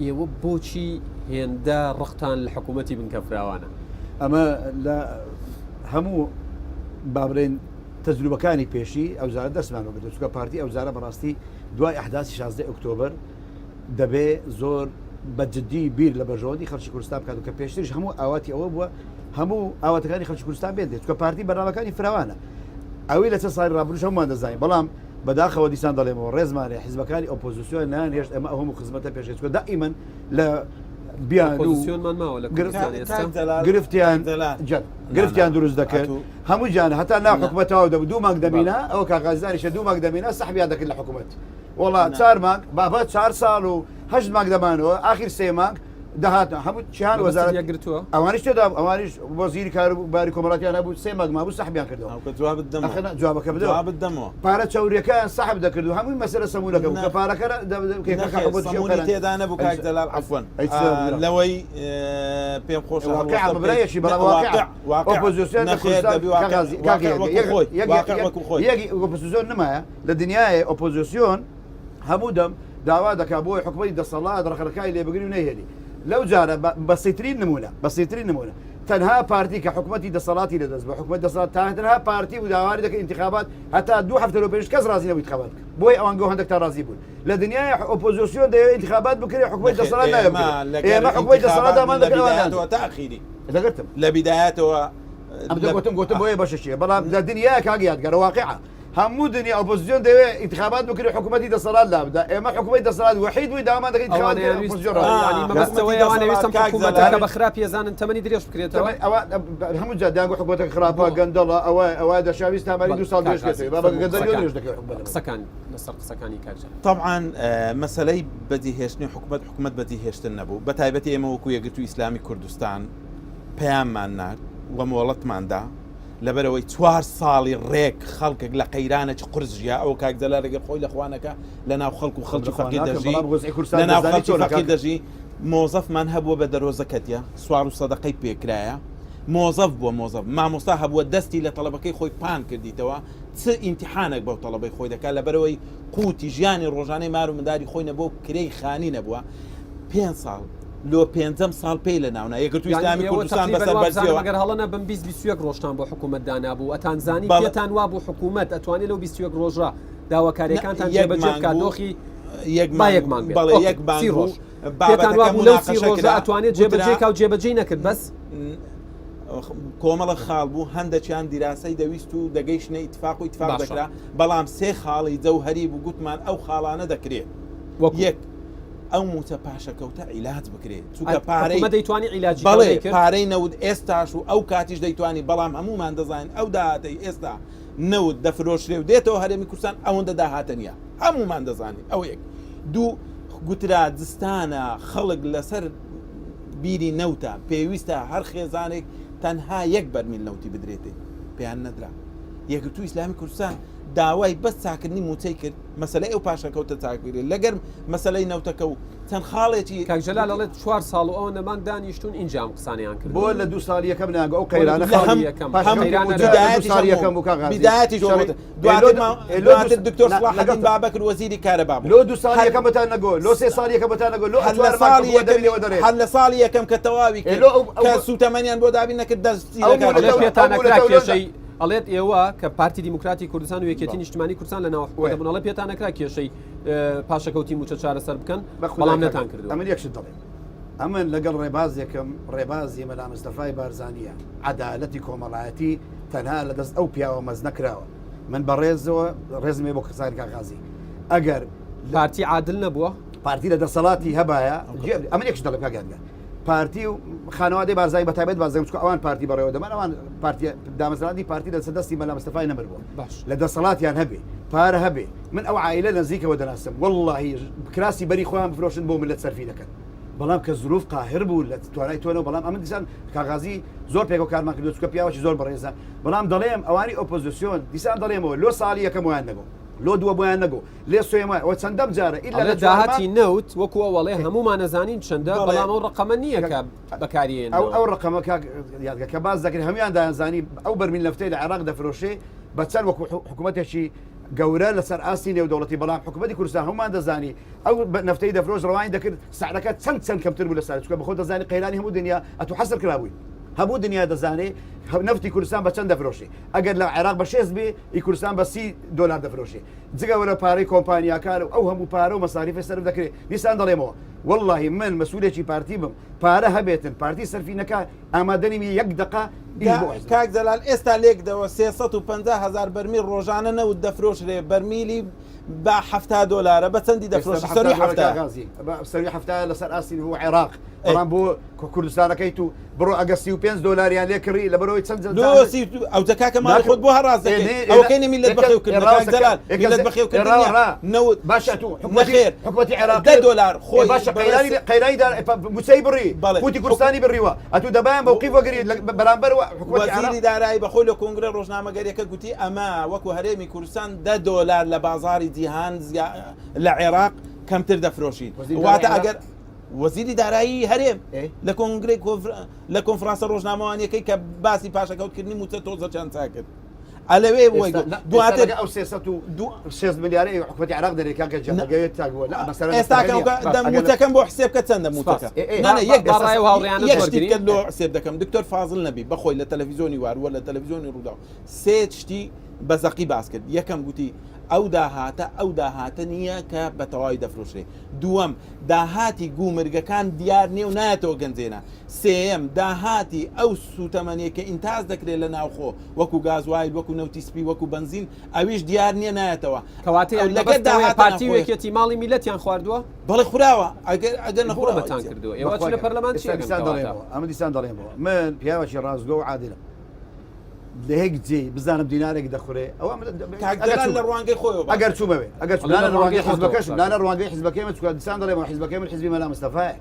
ئێوە بۆچی هێندە ڕختان لە حکوومەتی بنکەفراوانە ئەمە لە هەموو بابرێن تەجروبەکانی پێشی ئەوزارە دەستمانەوە بێت چکە پارتی ئەوزارە بەڕاستی دوای ئەحداسی 16 ئۆکتۆبر دەبێ زۆر بەجددی بیر لە بەژۆندی خەڵکی کوردستان بکات و کە پێشترش هەموو ئاواتی ئەوە بووە هەموو ئاواتەکانی خەڵکی کوردستان بێت چکە پارتی بەنامەکانی فراوانە ئەوەی لە چە ساڵی ڕابردوش هەمومان دەزانین بەڵام بەداخەوە دیسان دەڵێمەوە ڕێزمانێ حیزبەکانی ئۆپۆزیسیۆن نانهێشت ئەمە هەموو خزمەتە پێشێت چکە دائیمەن لە بیان گرفتیان دروست دەکرد هەموو جانە هەتا ناو حکومەتەوە دەبوو 2 مانگ دەمینە ئەوە کاغازداریشە 2 مانگ دەمینە سەحبیان دەکرد لە حکومەت وڵات 4 مانگ بابەت 4 ساڵ و 8 مانگ دەمانەوە ئاخر 3 مانگ دەهات هەموو چیان وەزارەت گرتووە ئەوانیش تێدا ئەوانیش وەزیری کاروباری کۆمەڵاتیان هەبوو 3 مانگ مابوو سەحبیان کردەوە جوابەکە بدەوە پارە چاوریەکەیان سەحب دەکرد و هەمووی مەسەلە سەمونەکە بوو کە پارەکە تێدا نەبوو کاک جەلال عەفوەن لەوەی پێم خۆشە برایەکی بەڵام ئۆپۆزیسیۆن ئۆپۆزیسیۆن نمایە لە دنیای ئۆپۆزیسیۆن هەموو دەم داوا دەکا بۆی حکومەتی دەسەڵات ڕەخەرەکانی لێبگری و نەهێنی لەو جارە بەسیترین نمونە تەنها پارتی کە حکومەتی دەسەڵاتی لەدەست بە حکومەت دەسەڵات تاهترها پارتی و داواری دەکە انتخابات هەتا 2 هەفتە لەو پێش کەس ڕازی نەبوو انتخابات بۆی ئەوان گەو هەندێک تا ڕازی بوون لە دنیای ئۆپۆزیسیۆن دەیەوێت انتخابات بکرێ حکومەت دەسەڵات نایە ئێمە حکومەت دەسەڵات دامان دەکەوە تاخیری دەگرتم لە بیدایەتەوە گوتم بۆیە بەشەشیە بەڵام لە دنیای کاگیاتگەرە واقعە هەموو دنیا ئۆپۆزیسیۆن دەوێت انتخابات بکرێ حکومەتی دەسەڵات لابدا ئێمە حکومەتی دەسەڵات وحید بووی دامان دەکەین حکومەتەکە بە خراپی ێزانن تەمەنی درێژ بکرێتەوە هەموو جا داگو حکومەتەکە خراپە گەندەڵە ئەوە دەشاویست تاماری 2 ساڵ درێژ قسەکان لەسەر قسەکانی کاک طبعاً مەسەلەی بەجێهێشتنی حکومەت بەجێهێشتن نەبوو بە تایبەتی ئێمە وەکو یەکگرتووی ئیسلامی کوردستان پەیاممان نارد وە مۆڵەتماندا لەبەرەوەی 4 ساڵی ڕێک خەڵکێک لە قەیرانە قورسژیا ئەو کاک جەلالێکی خۆی لە خوانەکە لە ناو خەڵک و خەڵکی فەقیر دەژی لە ناو خەڵکی فەقیر دەژی مۆزەفمان هەبووە بە دەرۆزەکەتیە سوار و سەدەقەی پێکرایە مۆزەف بووە مۆزەف مامۆستا هەبووە دەستی لە تەڵەبەکەی خۆی پان کردیتەوە چ ئیمتیحانێک بەو تەڵەبەی خۆی دەکات لەبەرەوەی قوتی ژیانی ڕۆژانەی مار و منداری خۆی نەبوو کرێی خانی نەبووە 5 ساڵ لۆ 5 ساڵ پێی لە ناونە یەکگرتووی ئیسلامی کوردستان بەسەر بەرزیەوە ئەگەر هەڵەنە بم 21 ڕۆژتان بۆ حکوومەت دانابوو ئەتانزانی پێتان وا بوو حکوومەت ئەتوانێت لەو 21 ڕۆژە داواکاریەکانتان جێبەجێ بکات دۆخی یەکمان ڕۆژ پێتان وا بوو لەو 30 ڕۆژە ئەتوانێت جێبەجێ و جێبەجێ نەکرد بەس کۆمەڵە خاڵ بوو هەندێکیان دیراسەی دەویست و دەگەیشتنە ئیتفاق و ئیتفاق دەکرا بەڵام 3 خاڵی جەوهەری بوو گوتمان ئەو خاڵانە دەکرێت یەک ئەو موتە پاشەکەوتە عیلاج بکرێت چونکە پارەی دەیتوانی عیلاجی بەڵێ پارەی نەود ئێستاش و ئەو کاتیش دەیتوانی بەڵام هەمومان دەزانین ئەو داهاتەی ئێستا نەود دەفرۆشرێ و دێتەوە هەرێمی کوردستان ئەوەندە داهاتە نیە هەمومان دەزانین ئەو یەک دوو گوترا جستانە خەڵک لەسەر بیری نەوتە پێویستە هەر خێزانێک تەنها 1 بەرمیل نەوتی بدرێتێ پێیان نەدرا یەکگرتووی ئیسلامی کوردستان داوای بەس چاکردنی موچەی کرد مەسەلەی ئەو پاشەکەوتە چاکبیرێت لەگەر مەسەلەی نەوتەکە و چەند خاڵێکی کاک جەلال ئەڵێت 4 ساڵ و ئەوە نەمان دانیشتون ئینجام قسانیان کرد بۆ لە 2 ساڵ یەکەم ناگە ئەو قەیرانە دواتر دکتۆر صلاحەدین بابەکر وەزیری کارەبا بوو لۆ 2 ساڵ یەکەمەتان نەگۆ لۆ 3 ساڵ یەکەمەتان نەگۆ لۆ هەر لە ساڵی یەکەم کە تەواوی کرد کە سوتەمەنیان بۆ دابین نەکرد دەستی پێتانەکرا کێشەی ئەڵێت ئێوە کە پارتی دیموکراتی کوردستان و یەکێتی نیشتمانی کوردستان لە ناوەڵە پێتانەکرا کێشەی پاشەکەوتی موچە چارەسەر بکەن بەڵام نەتان کردو ئەمە یەکشت دەڵێن ئەمن لەگەڵ ڕێبازێکم ڕێبازی مەلا مستەفای بارزانیە عەدالەتی کۆمەڵایەتی تەنها لەدەست ئەو پیاوە مەز نەکراوە من بە ڕێزەوە ڕێزمێ بۆ قسانی کاغازی ئەگەر پارتی عادل نەبووە پارتی لە دەسەڵاتی هەبایە ئەمە یەکشت دەڵێ کاگەنگە پارتی و خانەوادەی بارزایی بەتایبەت بازم چکە ئەوان پارتی بەڕێوە دەمان ئەوان پارتی دامەزراندی پارتی لە سەدەستی مەلا مستەفای نەبەر بووە لە دەسەڵاتیان هەبێ پارە هەبێ من ئەو عائلە نزیکەوە دەناسم واللهی کراسی بەری خۆیان بفرۆشن بۆ ملت سەرفی دەکەن بەڵام کە زروف قاهر بوو لە توانای تۆنەوە بەڵام ئەمە دیسان کاغازی زۆر پێک و کارمان کردو چکە پیاوەی زۆر بەڕێزە بەڵام دەڵێم ئەوانی ئۆپۆزیسیۆن دیسان دەڵێمەوە لۆ ساڵی یەکەم ویان نەگۆ لۆ دووە بۆیان نەگۆ لێ سوێمە ئەوە چەندەم جارە ئیلا لە داهاتی نەوت وەکووە وەڵێ هەمومان نەزانین چەندە بەڵام ئەو ڕقەمە نییە کە بەکارێن ئەو ڕقەمە یادگە کە باز دەکرێت هەمویان دایانزانی ئەو بەرمیل نەفتەی لە عێراق دەفرۆشێ بە چەند وەکو حکوومەتێکی گەورە لەسەر ئاسی نێودەوڵەتی بەڵام حکوومەتی کوردستان هەمومان دەزانی ئەو نەفتەی دەفرۆش ڕەوانی دەکرد سعرەکە چەند کەمتر بوو لەسەر چکە بەخۆ دەزانی قەیرانی هەموو دنیا ئەتو حەسر کرابووی هەموو دنیا دەزانێ نفتی کوردستان بە چەند دەفرۆشی ئەگەر لە عێراق بە 6 بێ ئی کوردستان بە $30 دەفرۆشی جگەوەرە پارەی کۆمپانیاکان و ئەو هەموو پارە و مەساریفی سەرف دەکرێت دیسان دەڵێمەوە والله من مەسئولێکی پارتی بم پارە هەبێتن پارتی سەرفی نەکا ئامادەنیمی 1 دقە کاک جەلال ئێستا لێکدەوە 350,000 بەرمیل ڕۆژانە نەوت دەفرۆشرێ بەرمیلی بە $70 بە چەندی دەفرۆش سەروی هەفتە لەسەر ئاسی هو عێراق بەڵام بۆ کوردستانەکەیت و بڕۆ ئەگە $35 لێ کڕی لە بەرەوەی چەند ئەو دەکاکە ماڵی خۆت بۆ هەڕاست دەکەی ئەوکەی میلەت بەخێوکردن نەوت باشە تو نەخێر حکومەتی عێراق $10 خۆی باشە قەیرانی موچەی بڕی بوتی کوردستانی بڕیوە ئەتو دەبایان بەوقی وەگری بەرامبەر وەزیری دارایی بەخۆی لە کۆنگرە ڕۆژنامەگەریەکە گوتی ئەمە وەکو هەرێمی کوردستان $10 لە بازاری جیهان لە عێراق کەمتر دەفرۆشین واتە ئەگەر وەزیری دارایی هەرێم لە کۆنگرەی لە کۆنفرانسە ڕۆژنامەوانیەکەی کە باسی پاشەکەوتکردنی موچە تۆزە چەند چاکرد ئەلەوێ بۆی دواتر ئەو 6 ملیارەی حکومەتی عێراق دەرێکان کە جەنگەوێت تاگووە ئێستاکەم بۆ حسێب کە چەندە موچەکە یەک لۆ حسێب دەکەم دکتۆر فازڵ نەبی بەخۆی لە تەلەڤیزۆنی وارووە لە تەلەڤیزۆنی ڕوودا سێ شتی بەزەقی باس کرد یەکەم گوتی ئەو داهاتە نییە کە بە تەواوی دەفرۆشرێ دووەم داهاتی گومرگەکان دیار نییە و نایەتەوە گەنجێنە سێم داهاتی ئەو سوتەمەنیە کە ئینتاز دەکرێت لە ناوخۆ وەکو گازوایل وەکو نەوتیسپی وەکو بنزین ئەویش دیار نییە نایەتەوە کەواتەیە لەگەر پارتی وێکێتی ماڵی میلەتیان خواردووە بەڵێ خوراوە ئەگەر نەخۆڕەتان کردووە ئێوە لە پەرلەمان ئەمە دیسان دەڵێمەوە من پیاوەکی ڕازگۆ و عادلە لە هێک جێ بزانم دینارێک دەخورێ ئەوە لە ڕوانگەی خۆی ئەگەر چوومەوێ ئەگەر ڕوانگەی حیزبەکەشم لاە ڕوانگەی حیزبەکەی من چکە دیسان دەڵێمەوە حیزبەکەی من حیزبی مەلا مستەفایە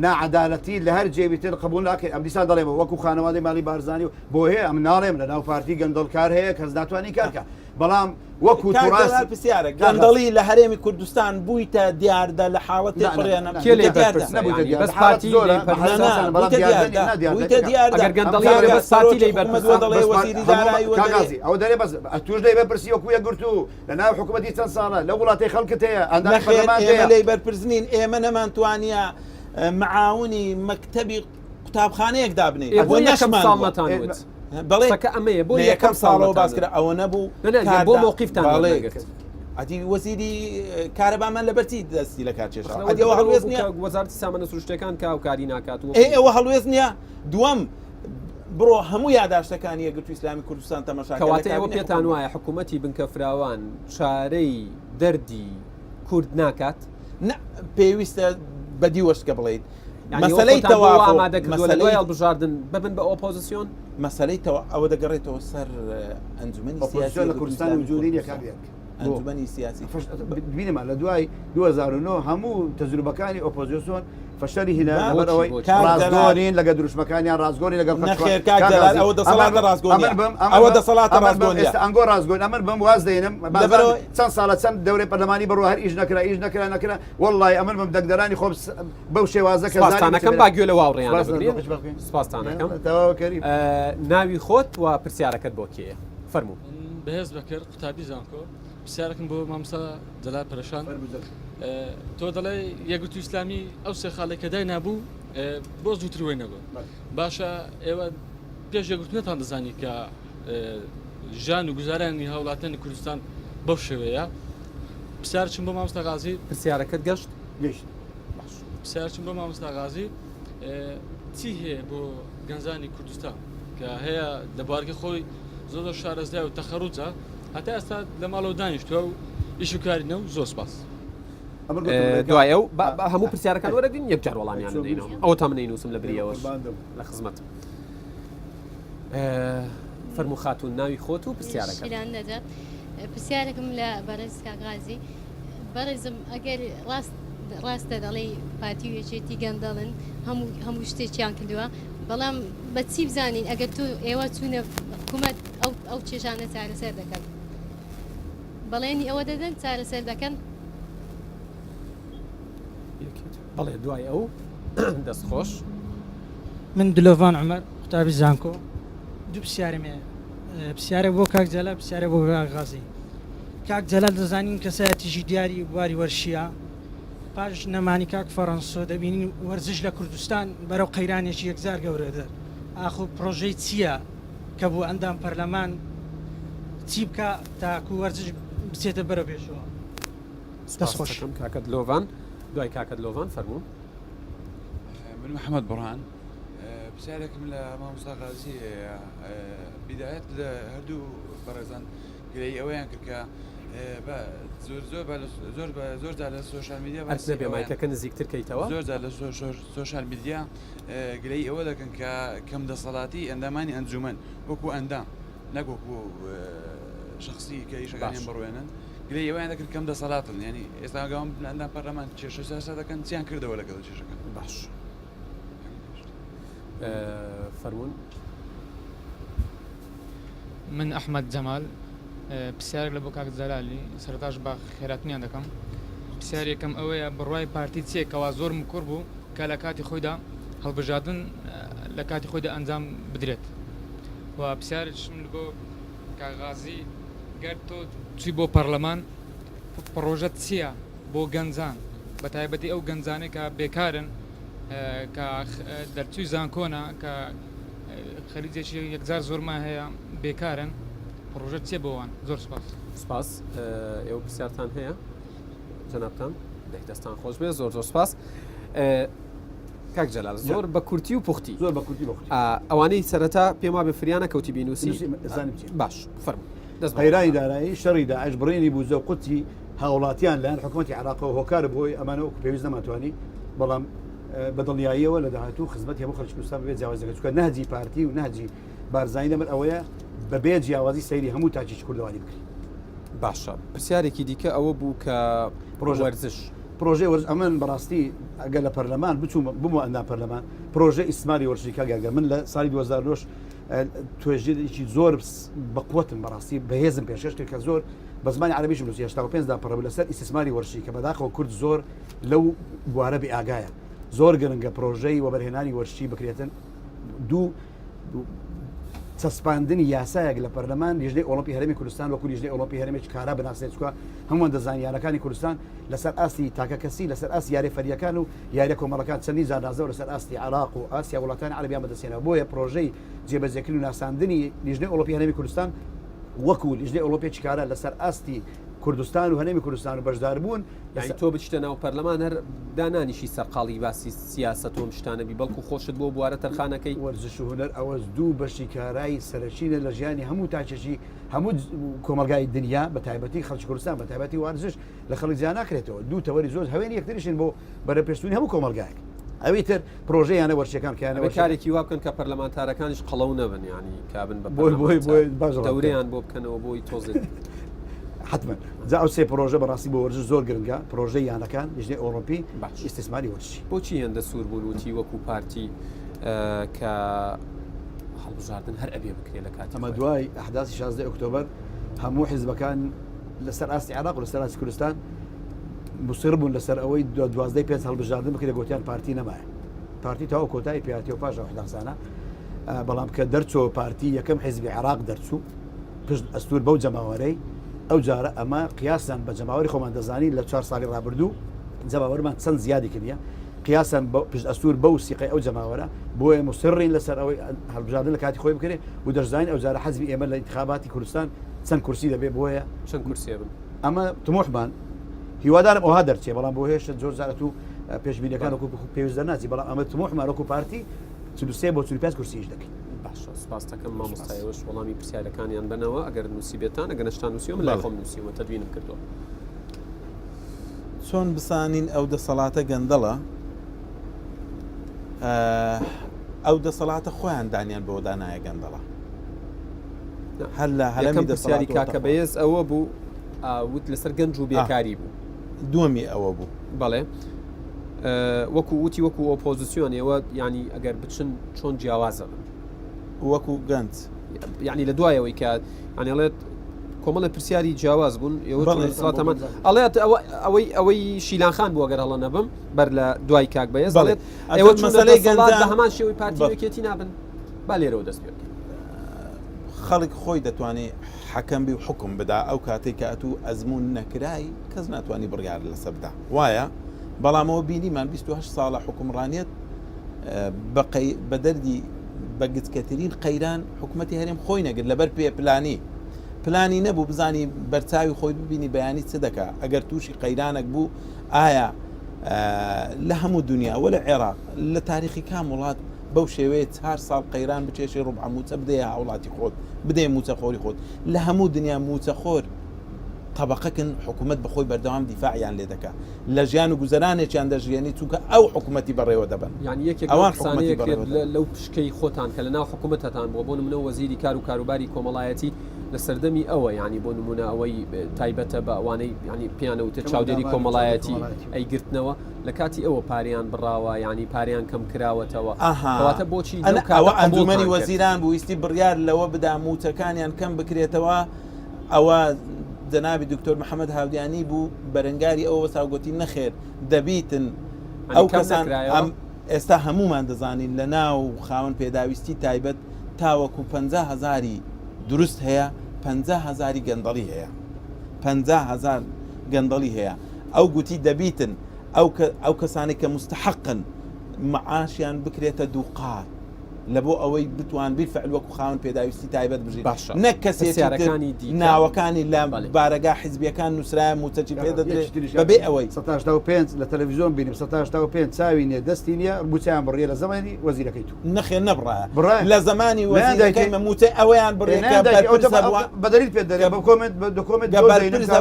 ناعەدالەتی لە هەر جێبیتر قبول ناکەین ئەم دیسان دەڵێمەوە وەکو خانەوادەی ماڵی بارزانانی و بۆ هەیە ئەم ناڵێم لە ناو پارتی گەندەڵکار هەیە کەس ناتوانانی کارکە بەڵام وەکو توراس پرسیارە گەندەڵی لە هەرێمی کوردستان بوویتە دیاردە لە حاڵەتی قڕیانە ئەو دەرێ بەس توش دەی بەپرسی وەکو یەکگرتو لە ناو حکوومەتی چەند ساڵە لە وڵاتی خەڵکت هەیە لەی بەرپرسنین ئێمە نەمانتوانە معاونی مەکتەبی قوتابخانەیەک دابنێ بەڵێکە ئەمەیە بۆ یەکەم ساڵەوە باسکرا ئەوە نەبوو بۆ مووقیفتان ئەدی وەزیری کارەبامان لەبەرتی دەستی لە کارچێشەوە ئەدیەوە هەڵوێست نییە وەزارەتی سامانە سروشتەکان کاوکاری ناکات و ئەوە هەڵوێست نییە دووەم بڕۆ هەموو یاداشتەکانی یەکگرتووی ئیسلامی کوردستان تەماشاکەواتە ئەوە پێتان وایە حکوومەتی بنکەفراوان چارەی دەردی کورد ناکات پێویستە بەدی وەشکە بڵێیت مەسەلەی تەواو ئامادەکردووە لە دوای هەڵبژاردن ببن بە ئۆپۆزیسیۆن مەسەلەی ئەوە دەگەڕێتەوە سەر ئەنجومەنی سیاسی لە کوردستان وجودی ئەنجومەنی سیاسی بینەمە لە دوای 2009 هەموو تەجروبەکانی ئۆپۆزیسیۆن فەشەری هینەوەی ڕازگۆرین لەگە دروشمەکانیان ڕازگۆری لەگەڵ ئەوە دەسەڵاتە ڕازگۆنی ئەوە دەسەڵاتە ڕازگۆنی ئەنگۆ ڕازگۆن ئەمن بم واز دێنم چەند ساڵە چەند دەورەی پەرلەمانی بڕۆ هەر ئیش نەکرا وەڵڵای ئەمن بم دەنگدەرانی خۆ بەو شێوازەکە سپاسانەکەم باگوێ لە واوڕێیان سپاسانەکەم ناوی خۆت و پرسیارەکەت بۆ کێیە فەرموو بەهێز بەکرد قوتابی زانکۆ پرسیارەکەم بۆ مامۆستا جەلال پەرێشان تۆ دەڵێ یەکگرتووی ئیسلامی ئەو سێ خاڵێک کە دای نابوو بۆ زووتر وێ نەبوو باشە ئێوە پێش یەکگرتوونەتان دەزانی کە ژان و گوزارانی هاوڵاتیانی کوردستان بەو شێوەیە پرسیارچم بۆ مامۆستا غازی پرسیارەکەت گەشت پرسیارچم بۆ مامۆستا غازی چی هەیە بۆ گەنجانی کوردستان کە هەیە لەبارگە خۆی زۆر شارەزای و تەخەڕوجە هەتا ئێستا لە ماڵەوە دانیشتووە و ئیش و کارینە و زۆر سپاس دوایە و هەموو پرسیارەکان وەرەگرین یەک جار وەڵامیان دەینەوە ئەوە تا منەی نووسم لە بریەوەش لە خزمەت فەرموو خاتون ناوی خۆت و پرسیارەکە پرسیارێکم لە بەڕێز کاغازی بەڕێزم ئەگەر ڕاست ڕاستە دەڵێ پارتی و یەکێتی گەندەڵن هەموو شتێکیان کردووە بەڵام بەچی بزانین ئەگەر تۆ ئێوە چوونە حکوومەت ئەو چێژانە چارەسەر دەکەن بەڵێنی ئەوە دەدەن چارەسەر دەکەن بەڵێ دوای ئەو دەستخۆش من دلۆڤان عمەر قوتابی زانکۆ دوو پرسیارمێ پرسیارە بۆ کاک جەلال پرسیارە بۆ کاک غازی کاک جەلال دەزانین کەسایەتیژی دیاری بواری وەرشیە پاش نەمانی کاک فەڕەنسۆ دەبینین وەرزش لە کوردستان بەرەو قەیرانێکی یەکزار گەورەدە ئاخۆ پرۆژەی چییە کە بۆ ئەندام پەرلەمان چی بکە تاکو وەرزش بچێتە بەرە پێشەوە دەستخۆش کاکە دلۆڤان دوای کاکە دلۆڤان فەرموو من محمد برهان بسالكم لمامۆستا غازی بدايات هەردوو بەڕێزان گرەی ئەوەیان کرد کە زۆر لە سوۆشال میدیا بێمایکەکە نزیکتر کەیتەوە زۆر لە سوۆشال میدیا گرەی ئەوە دەکەن کە کەم دەسەڵاتی ئەندامانی ئەنجومەن وەکو ئەندام نەگوەکو شخصی کە ئیشەکانیان بڕوێنن گرەی ئەویان دەکرد کەم دەسەڵاتن ینی ئێستا گاوم ئەندام پەرلەمان کێشە سیاسە دەکەن چیان کردەوە لەگەڵ کێشەکەن باش فەرموون من ئەحمەد جەمال پرسیارێک لە بۆ کاک جەلالی سەرتاش بە خێراتنیان دەکەم پرسیارێکم ئەوەیە بڕوای پارتی چێکەوە زۆر مکوڕ بوو کە لە کاتی خۆیدا هەڵبژاردن لە کاتی خۆیدا ئەنجام بدرێت و پرسیارێکم بۆ کاغازی گەر تۆ چی بۆ پەرلەمان پڕۆژەت چییە بۆ گەنجان بە تایبەتی ئەو گەنجانەی کە بێکارن کە دەرچووی زانکۆنا کە خەریجێکی یەکجار زۆرمان هەیە بێکارن پڕۆژە چێ بۆوان زۆر سپاس ئێوە پرسیارتان هەیە جەنابتان دەستان خۆش بێ زۆر سپاس کاک جەلال زۆر بە کورتی و پوختی زۆر بە کورتی ئەوانەی سەرەتا پێم وا بە فریانە کەوتی بینوسی باش فەرموو قەیرانی دارایی شەڕی داعش بڕێنی بوو زە قوتی هاوڵاتیان لەیان حکوومەتی عێراقەوە هۆکار بۆی ئەمانە وەکو پێویست نەماتوانی بەڵام بەدڵنیاییەوە لە داهاتوو خزمەت هەموو خەڵکی کوردستان بێت جیاواز دەکەن چونکە نهجی پارتی و نهجی بارزانانی لەبەر ئەوەیە بەبێ جیاوازی سەیری هەموو تاکیی کوردەوانی بکرێت باشە پرسیارێکی دیکە ئەوە بوو کە پرۆژەرزش پرۆژه وەرز ئەمن بەڕاستی ئەگەر لە پەرلەمان بچوو بمو ئەندام پەرلەمان پرۆژه ئیسماری وەرزشی کاگەر من لە ساڵی 2009 توێژێکی زۆر بەقوتم بەڕاستی بەهێزم پێشکەش کرد کە زۆر بە زمانی عەربیش نووسی 85 دا پڕە لەسەر ئیسماری وەرزشی کە بەداخەوە کورد زۆر لەو بوارە بێ ئاگایە زۆر گرنگە پرۆژەی وەبەرهێنانی وەرزشی بکرێتن دوو چەسپاندنی یاسایەک لە پەرلەمان لیژنەی ئۆلۆمپی هەرێمی کوردستان وەکو لیژنەی ئۆلۆمپی هەرێمێکی کارا بناسێت چکە هەمووان دەزانیارەکانی کوردستان لەسەر ئاستی تاکە کەسی لەسەر ئاست یاریفەریەکان و یاریە کۆمەڵەکان چەندی زانازەوە لەسەر ئاستی عێراق و ئاسیا وڵاتانی عەرەبیان بەدەستێنەوە بۆیە پرۆژەی جێبەجێکردن و ناساندنی لیژنەی ئۆلۆمپی هەرێمی کوردستان وەکو لیژنەی ئۆلۆمپیێکی کارا لەسەر ئاستی کوردستان و هەرێمی کوردستان و بەشدار بوون تۆ بچتە ناو پەرلەمان هەر دانانیشی سەرقاڵی باسی سیاسەت و شتانەبی بەڵکو خۆشت بۆ بوارە تەرخانەکەی وەرزش و هونەر ئەوە دوو بەشی کارایی سەرچینە لە ژیانی هەموو تاچێکی هەموو کۆمەلگای دنیا بە تایبەتی خەڵکی کوردستان بە تایبەتی وەرزش لە خەڵک جیان ناکرێتەوە دوو تەوەری زۆر هەوێن یەکتریشن بۆ بەرەپێشتوونی هەموو کۆمەلگایەک ئەوەی تر پرۆژەیانە وەرشەکان کیانەوە کارێکی وا بکەن کە پەرلەمانتارەکانیش قەڵەو نەبن ینی کابن بە دەورەیان بۆ بکەنەوە بۆی تۆزێت حتمما جا ئەو سێ پرۆژە بەڕاستی بۆ وەرزش زۆر گرنگە پرۆژەی یانەکان لیژنەی ئۆلۆمپی ئیسtismاری وەرزشی بۆچی هێندە سوور بوون وتی وەکو پارتی کە هەڵبژاردن هەر ئەبێ بکرێ لە کاتی ئەمە دوای ئەحداسی 16 ئۆکتۆبەر هەموو حیزبەکان لەسەر ئاستی عێراق و لەسەر ئاستی کوردستان مصر بوون لەسەر ئەوەی 12 پێنج هەڵبژاردن بکرێ گوتیان پارتی نەمایە پارتی تاوە کۆتایی پیاتی و پاش حداسانە بەڵام کە دەرچۆ پارتی یەکەم حیزبی عێراق دەرچوو پشت ئەستور بەو جەماوەرەی ئەو جارە ئەمە قیاسان بە جەماوەری خۆمان دەزانی لە 4 ساڵی ڕابردوو جەماوەرمان چەند زیادی کردیە قیاسان پشت ئەستور بەو سیقی ئەو جەماوەرە بۆیە مصرین لەسەر ئەوەی هەڵبژاردن لە کاتی خۆی بکرێ و دەشزانین ئەو جارە حەزبی ئێمە لە انتخاباتی کوردستان چەند کورسی دەبێ بۆیە چەند کورسیە بن ئەمە تمۆحمان هیوادارم ئەوها دەرچێ بەڵام بۆ هێشتا زۆر جارەت و پێشبینیەکان وەکو پێویست دەرناچی بەڵام ئەمە تمۆحمان وەکو پارتی 43 بۆ 45 کورسیش دەکەین باشە سپاس دەکەم مامۆستایەوەش وەڵامی پرسیارەکانیان بنەوە ئەگەر نووسیبێتان ئەگەر نەشتان نووسیوە من لای خۆم نووسیوە تەدوینم کردووە چۆن بسانین ئەو دەسەڵاتە گەندەڵە ئەو دەسەڵاتە خۆیان دانیان بۆ دانایە گەندەڵە هەر لە هەرمی دەسیاری کاکە بەهێز ئەوە بوو وت لەسەر گەنج و بێکاری بوو دووەمی ئەوە بوو بەڵێ وەکو وتی وەکو ئۆپۆزیسیۆن ئێوە ینی ئەگەر بچن چۆن جیاوازە بن وەکو گەنج یعنی لە دوایەوەی کات ئەڵێت کۆمەڵە پرسیاری جیاواز بوون ئێوەمان ئەڵێت ئەوەی شیلانخان بوو ئەگەر هەڵە نەبم بەر لە دوای کاک بەهێز ئەڵێت ئێوە مەسەلەی گەنج بە هەمان شێوەی پارتیەکێتی نابن با لێرەوە دەست پێ خەڵک خۆی دەتوانێت حەکەم بی و حکم بدا ئەو کاتێک کە ئەتوو ئەزمون نەکرای کەس ناتوانانی بڕیار لەسەر بدا وایە بەڵامەوە بینیمان 28 ساڵە حکومڕانیت بە دەردی بە گچکەترین قەیران حکوومەتی هەرێم خۆی نەگرت لەبەر پێ پلانی نەبوو بزانی بەرچاوی خۆی ببینی بەیانی چ دەکا ئەگەر تووشی قەیرانێک بوو ئایا لە هەموو دنیا وە لە عێراق لە تاریخی کام وڵات بەو شێوەیە 4 ساڵ قەیران بچێشی ڕوبع موچە بدەیە هاوڵاتی خۆت بدەیە موچەخۆری خۆت لە هەموو دنیا موچەخۆر طبقەکن حکوومەت بەخۆی بەردەوام دیفاعیان لێ دەکات لە ژیان و گوزەرانێکیان دەژیێنی چونکە ئەو حکوومەتی بەڕێوە دەبن یعنی ئەوان لەو پشکەی خۆتان کە لە ناو حکوومەتتان بۆ منەوە وەزیری کار و کاروباری کۆمەڵایەتی لە سەردەمی ئەوە ینی بۆ نمونە ئەوەی تایبەتە بە ئەوانەی ینی پیانەوتە چاودێری کۆمەڵایەتی ئەیگرتنەوە لە کاتی ئەوە پاریان بڕاوە ینی پاریان کەم کراوەتەوە ئەواتە بۆچی ئەوە ئەنجومەنی وەزیران بوو ویستی بڕیار لەوە بدا موچەکانیان کەم بکرێتەوە ئەوە جەنابی دکتۆر محەممەد هاودیانی بوو بەرەنگاری ئەوە ساوگوتی نەخێر دەبیتن ئەو کەسان ئێستا هەمومان دەزانین لە ناو خاوەن پێداویستی تایبەت تاوەکو 50,000 دروست هەیە 50,000 گەندەڵی هەیە 50,000 گەندەڵی هەیە ئەو گوتی دەبیتن ئەو کەسانی کە مستحقن معاشیان بکرێتە دووقات لە بۆ ئەوەی بتوان بیفعل وەکو خاوەن پێداویستی تایبەت بژێت نەک کەسێکانی ناوەکانی لە بارەگا حیزبیەکان نووسرای موچەی پێ دەدرێت بەبێ ئەوەی 5 لە تەلەڤیزیۆن بینیم 5 چاوی نیە دەستی نییە بوچیان بڕیە لە زمانی وەزیرەکەی تو نەخێ نەبڕە لە زمانی وەزیرەکەی موچە ئەوەیان بڕێکە بەدەریت پێ دەرێ بە کۆمنت بە دۆکۆمنت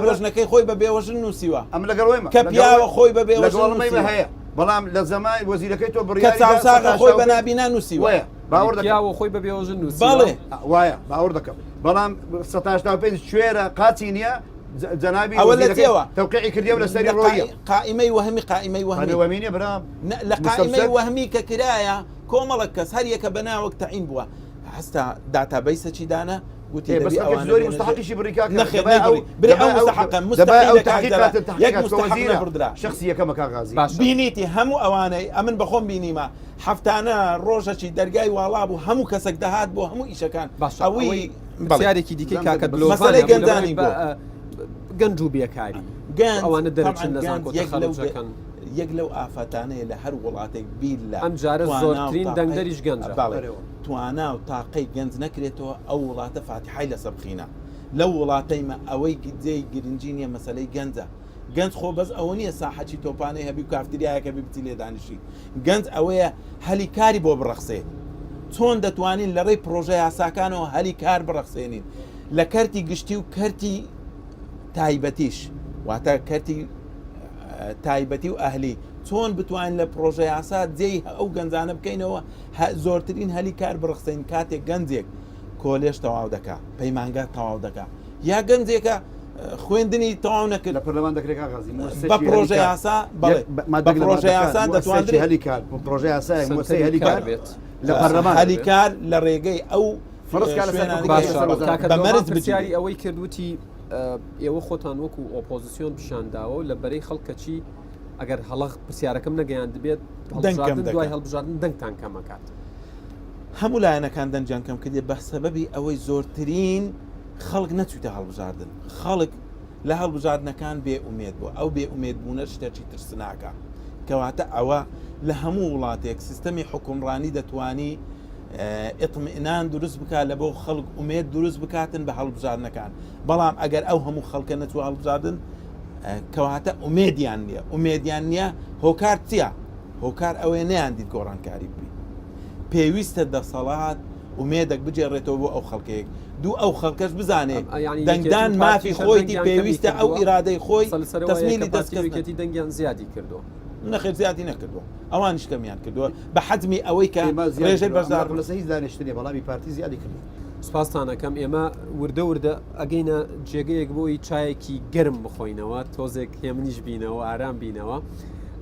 بەڕژنەکەی خۆی بە بێوەژن نووسیوە ئەم لەگەڵەوەیمە کە پیاوە خۆی بە بێوەژن هەیە بەڵام لە زەمای وەزیرەکەی تۆ بڕیاری کە چاوساغە خۆی بە نابینا نووسیوە باوەڕ دەکەوە خۆی بە بێوەژن نووسی بەڵێ وایە باوەڕ دەکەم بەڵام 5 کوێرە قاچی نییە جەنابی ئەوە لەتێوە تەوقیعی کردیەوە لە سەری ڕۆیە قائمەی وەهمی قائمەی وەهمینە برام لە قائمەی وەهمی کە کرایە کۆمەڵک کەس هەر یەکە بەناوەک تەعین بووە هەستا داتابەیسەی دانا گوتی زۆری مستحقیشی بڕیکا شخصی یەکەمە کاغازی بینیتی هەموو ئەوانەی ئەمن بەخۆم بینیمە هەفتانە ڕۆژەکی دەرگای واڵا بوو هەموو کەسێک دەهات بۆ هەموو ئیشەکان ئەوەی یارێکی دیکەی کاکە مەسەلەی گەندانی گەنج و بێکاری ئەوانە دەرچن نەزانکۆتەکەن یەک لەو ئافاتانەیە لە هەر وڵاتێک بیر لە ئەم جارە زۆرترین دەنگدەریش گەنجە توانا و تاقەی گەنج نەکرێتەوە ئەو وڵاتە فاتحای لەسەر بخینە لەو وڵاتەیمە ئەوەی جێی گرنگی نیە مەسەلەی گەنجە گەنج خۆ بەس ئەوە نییە ساحەتی تۆپانەی هەبی و کافتریایەکە ببتی لێدانیشی گەنج ئەوەیە هەلی کاری بۆ بڕەخسێ چۆن دەتوانین لە ڕێی پرۆژە یاساکانەوە هەلی کار بڕەخسێنین لە کەرتی گشتی و کەرتی تایبەتیش واتە کەرتی تایبەتی و ئەهلی چۆن بتوانین لە پرۆژە یاسا جێی ئەو گەنجانە بکەینەوە زۆرترین هەلی کار بڕخسەین کاتێک گەنجێک کۆلێش تەواو دەکا پەیمانگا تەواو دەکا یا گەنجێکە خوێندنی تەواو نەکرد لە پەرلەمان دەکرێت کاغازی بە پرۆژە یاسا بە پرۆژە یاسا دەتوانێت هەلی کار پرۆژە یاسای موسەی هەلی کار بێت لە پەرلەمان هەلی کار لە ڕێگەی ئەو بەمەرز بجاری ئەوەی کردوتی ئێوە خۆتان وەکو ئۆپۆزیسیۆن پیشانداوە لە بەرەی خەڵکەچی ئەگەر هەڵق پرسیارەکەم نەگەیان دەبێت دوای هەڵبژاردن دەنگتان کەمەکات هەموو لایەنەکان دەنجان کەم کردێ بە سەبەبی ئەوەی زۆرترین خەڵک نەچووتە هەڵبژاردن خەڵک لە هەڵبژاردنەکان بێ ئومێد بووە ئەو بێ ئومێد بوونە شتێکی ترسناکە کەواتە ئەوە لە هەموو وڵاتێک سیستەمی حکومڕانی دەتوانی ئطمئنان دروست بکات لە بۆ خەڵک ئومێد دروست بکاتن بە هەڵبژاردنەکان بەڵام ئەگەر ئەو هەموو خەڵکە نەچوو هەڵبژاردن کەواتە ئومێدیان نییە ئومێدیان نییە هۆکار چییە هۆکار ئەوەیە نەیاندیت گۆڕانکاری بی پێویستە دەسەڵات ئومێدەك بجێڕێتەوە بۆ ئەو خەڵکەیەک دوو ئەو خەڵکەش بزانێت دەنگدان مافی خۆیتی پێویستە ئەو ئیرادەی خۆی تەسمیلی دەستکەوتی دەنگیان زیادی کردو نەخێر زیادی نەکردووە ئەوانش کەمیان کردووە بە حەزمی ئەوەی کە ڕێژەی بەشدار لەسەر دانیشتنی بەڵامی پارتی زیادی کردو سپاسانەکەم ئێمە وردە وردە ئەگەینە جێگەیەک بۆی چایەکی گەرم بخۆینەوە تۆزێک هێمنیش بینەوە ئارام بینەوە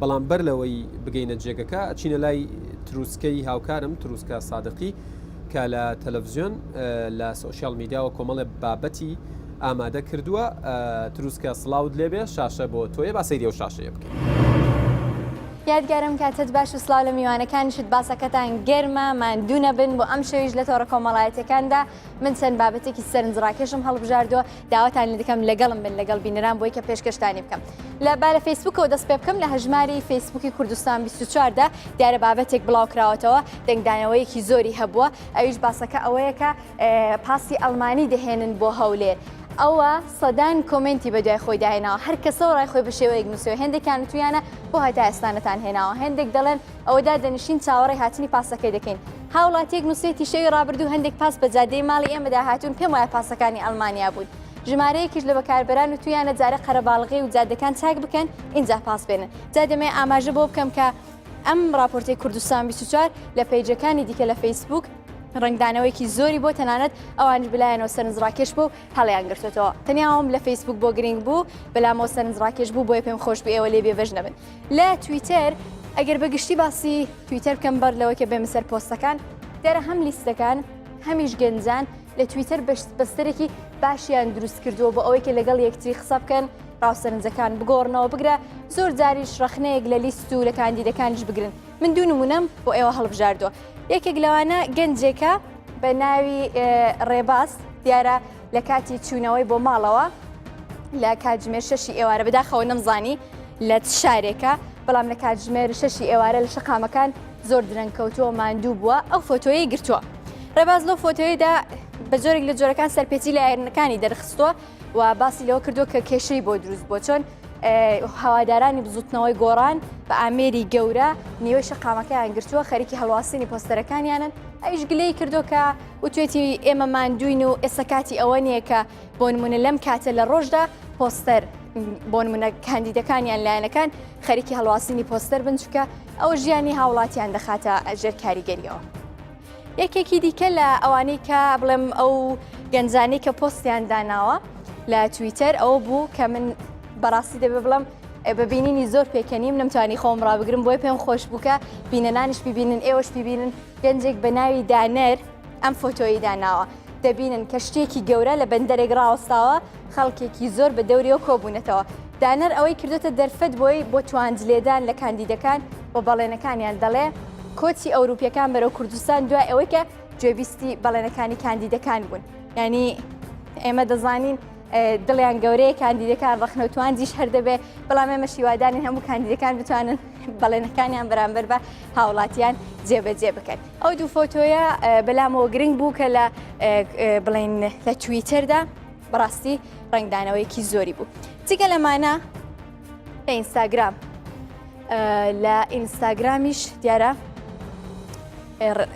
بەڵام بەر لەوەی بگەینە جێگەکە ئەچینە لای تروسکەی هاوکارم تروسکە سادقی کە لە تەلەڤزیۆن لە سۆشیال میدیا و کۆمەڵێ بابەتی ئامادە کردووە تروسکە سڵاوت لێبێ شاشە بۆ تۆیە با سەیری ئەو شاشەیە بکەین. یادگارم کاتت باش و سلااو لە میوانەکانیشت باسەکەتان گەرمە ماندوونە بن بۆ ئەم شەویش لە تۆڕە کۆمەڵایەتەکاندا من چەند بابەتێکی سەرنجڕاکێشم هەڵبژاردووە داواتان لێ دەکەم لەگەڵم بن لەگەڵ بینەران بۆی کە پێشکەشتانی بکەم لە با لە فیسبوکەوە دەست پێ بکەم لە هەژماری فیسبوکی کوردستان 24دا دیارە بابەتێک بڵاوکراوەتەوە دەنگدانەوەیەکی زۆری هەبووە ئەویش باسەکە ئەوەیە کە پاسی ئەڵمانی دەهێنن بۆ هەولێر ئەوە سەدان کۆمنتی بە دوای خۆی داهێناوە هەر کەسەوە ڕای خۆی بە شێوەیەک نووسەوە هێندێکیان تویانە بۆ هەتا ئێستانەتان هێناوە هەندێک دەڵێن ئەوەدا دەنشین چاوەڕێی هاتنی پاسەکەی دەکەین هاوڵاتیەک نووسێتی شەوی ڕابردوو هەندێک پاس بە جادەی ماڵی ئێمەدا هاتوون پێم وایە پاسەکانی ئەڵمانیا بوون ژمارەیەکیش لە بەکاربەران و تویانە جارە قەرەباڵغی و جادەکان چاک بکەن اینجا پاس بێنن جا دەمێ ئاماژە بۆ بکەم کە ئەم راپۆرتەی کوردستان 24 لە پەیجەکانی دیکە لە فیسبوک ڕنگدانەوەیکی زۆری بۆ تەنانەت ئەوانش بلایەنەوە سەرنجڕاکێش بوو هەڵیان گرتوێتەوە تەنیاوم لە فیسبوک بۆ گرنگ بوو بەلامەوە سەرنجڕاکێش بوو بۆیە پێم خۆش بێ ئێوە لێ بێ بەش نەبن لە تویتەر ئەگەر بەگشتی باسی تویتەر بکەم بەر لەوە کە بێمە سەر پۆستەکان دەرە هەم لیستەکان هەمیش گەنجان لە تویتەر بەستەرێکی باشیان دروست کردووە بۆ ئەوەی کە لەگەڵ یەکتری قسە بکەن ڕاوسەرنجەکان بگۆڕنەوە بگرە زۆر جاریش ڕەخنەیەک لە لیست و لە کاندیدەکانیش بگرن من دوو نمونەم بۆ ئێوە هەڵبژاردووە یەکێک لەوانە گەنجێکە بە ناوی ڕێباس دیارە لە کاتی چوونەوەی بۆ ماڵەوە لە کاتژمێر 6 ئێوارە بەداخەوە نەمزانی لە شارێکە بەڵام لە کاتژمێر 6 ئێوارە لە شەقامەکان زۆر درەنگکەوتووە ماندوو بووە ئەو فۆتۆیی گرتووە ڕێباز لەو فۆتۆیدا بە جۆرێک لە جۆرەکان سەرپێچی لە ئاێرنەکانی دەرخستووە و باسی لەوە کردو کە کێشەی بۆ دروست بۆ چۆن هەوادارانی بزوتنەوەی گۆڕان بە ئامێری گەورە نیوەی شەقامەکەیان گرتووە خەریکی هەڵواسینی پۆستەرەکانیانن ئەویش گلەی کردو کە وتوێتی ئێمە ماندوین و ئێستا کاتی ئەوە نییە کە بۆ نمونە لەم کاتە لە ڕۆژدا پۆستەر بۆ نمونە کاندیدەکانیان لایەنەکان خەریکی هەڵواسینی پۆستەر بن چکە ئەو ژیانی هاوڵاتیان دەخاتە ژێر کاریگەریەوە یەکێکی دیکە لە ئەوانەی کە بڵێم ئەو گەنجانەی کە پۆستیان داناوە لە تویتەر ئەوە بوو کە من بەڕاستی دەبێ بڵم ببینینی زۆر پێکەنیم نەمتوانی خۆم ڕابگرم بۆی پێم خۆش بووکە بینەنانیش ببینن ئێوەش ببینن گەنجێک بە ناوی دانەر ئەم فۆتۆیی داناوە دەبینن کە شتێکی گەورە لە بەندەرێک ڕاوەستاوە خەڵکێکی زۆر بە دەوریەوە کۆبوونەتەوە دانەر ئەوەی کردوتە دەرفەت بۆی بۆ توانجلێدان لە کاندیدەکان بۆ بەڵێنەکانیان دەڵێ کۆچی ئەوروپیەکان بەرەو کوردستان دوای ئەوەی کە گوێبیستی بەڵێنەکانی کاندیدەکان بوون ینی ئێمە دەزانین دڵیان گەورەیە کاندیدەکان ڕەخنەوتوانجیش هەردەبێ بەڵام ئێمە شیوادانی هەموو کاندیدەکان بتوانن بەڵێنەکانیان بەرامبەر بە هاوڵاتیان جێبەجێ بکەن ئەو دوو فۆتۆیە بەلامەوە گرنگ بوو کە لە بڵێن لە تویتەردا بەڕاستی ڕنگدانەوەیەکی زۆری بوو جگە لەمانە لە ئینستاگرام لە ئینستاگرامیش دیارە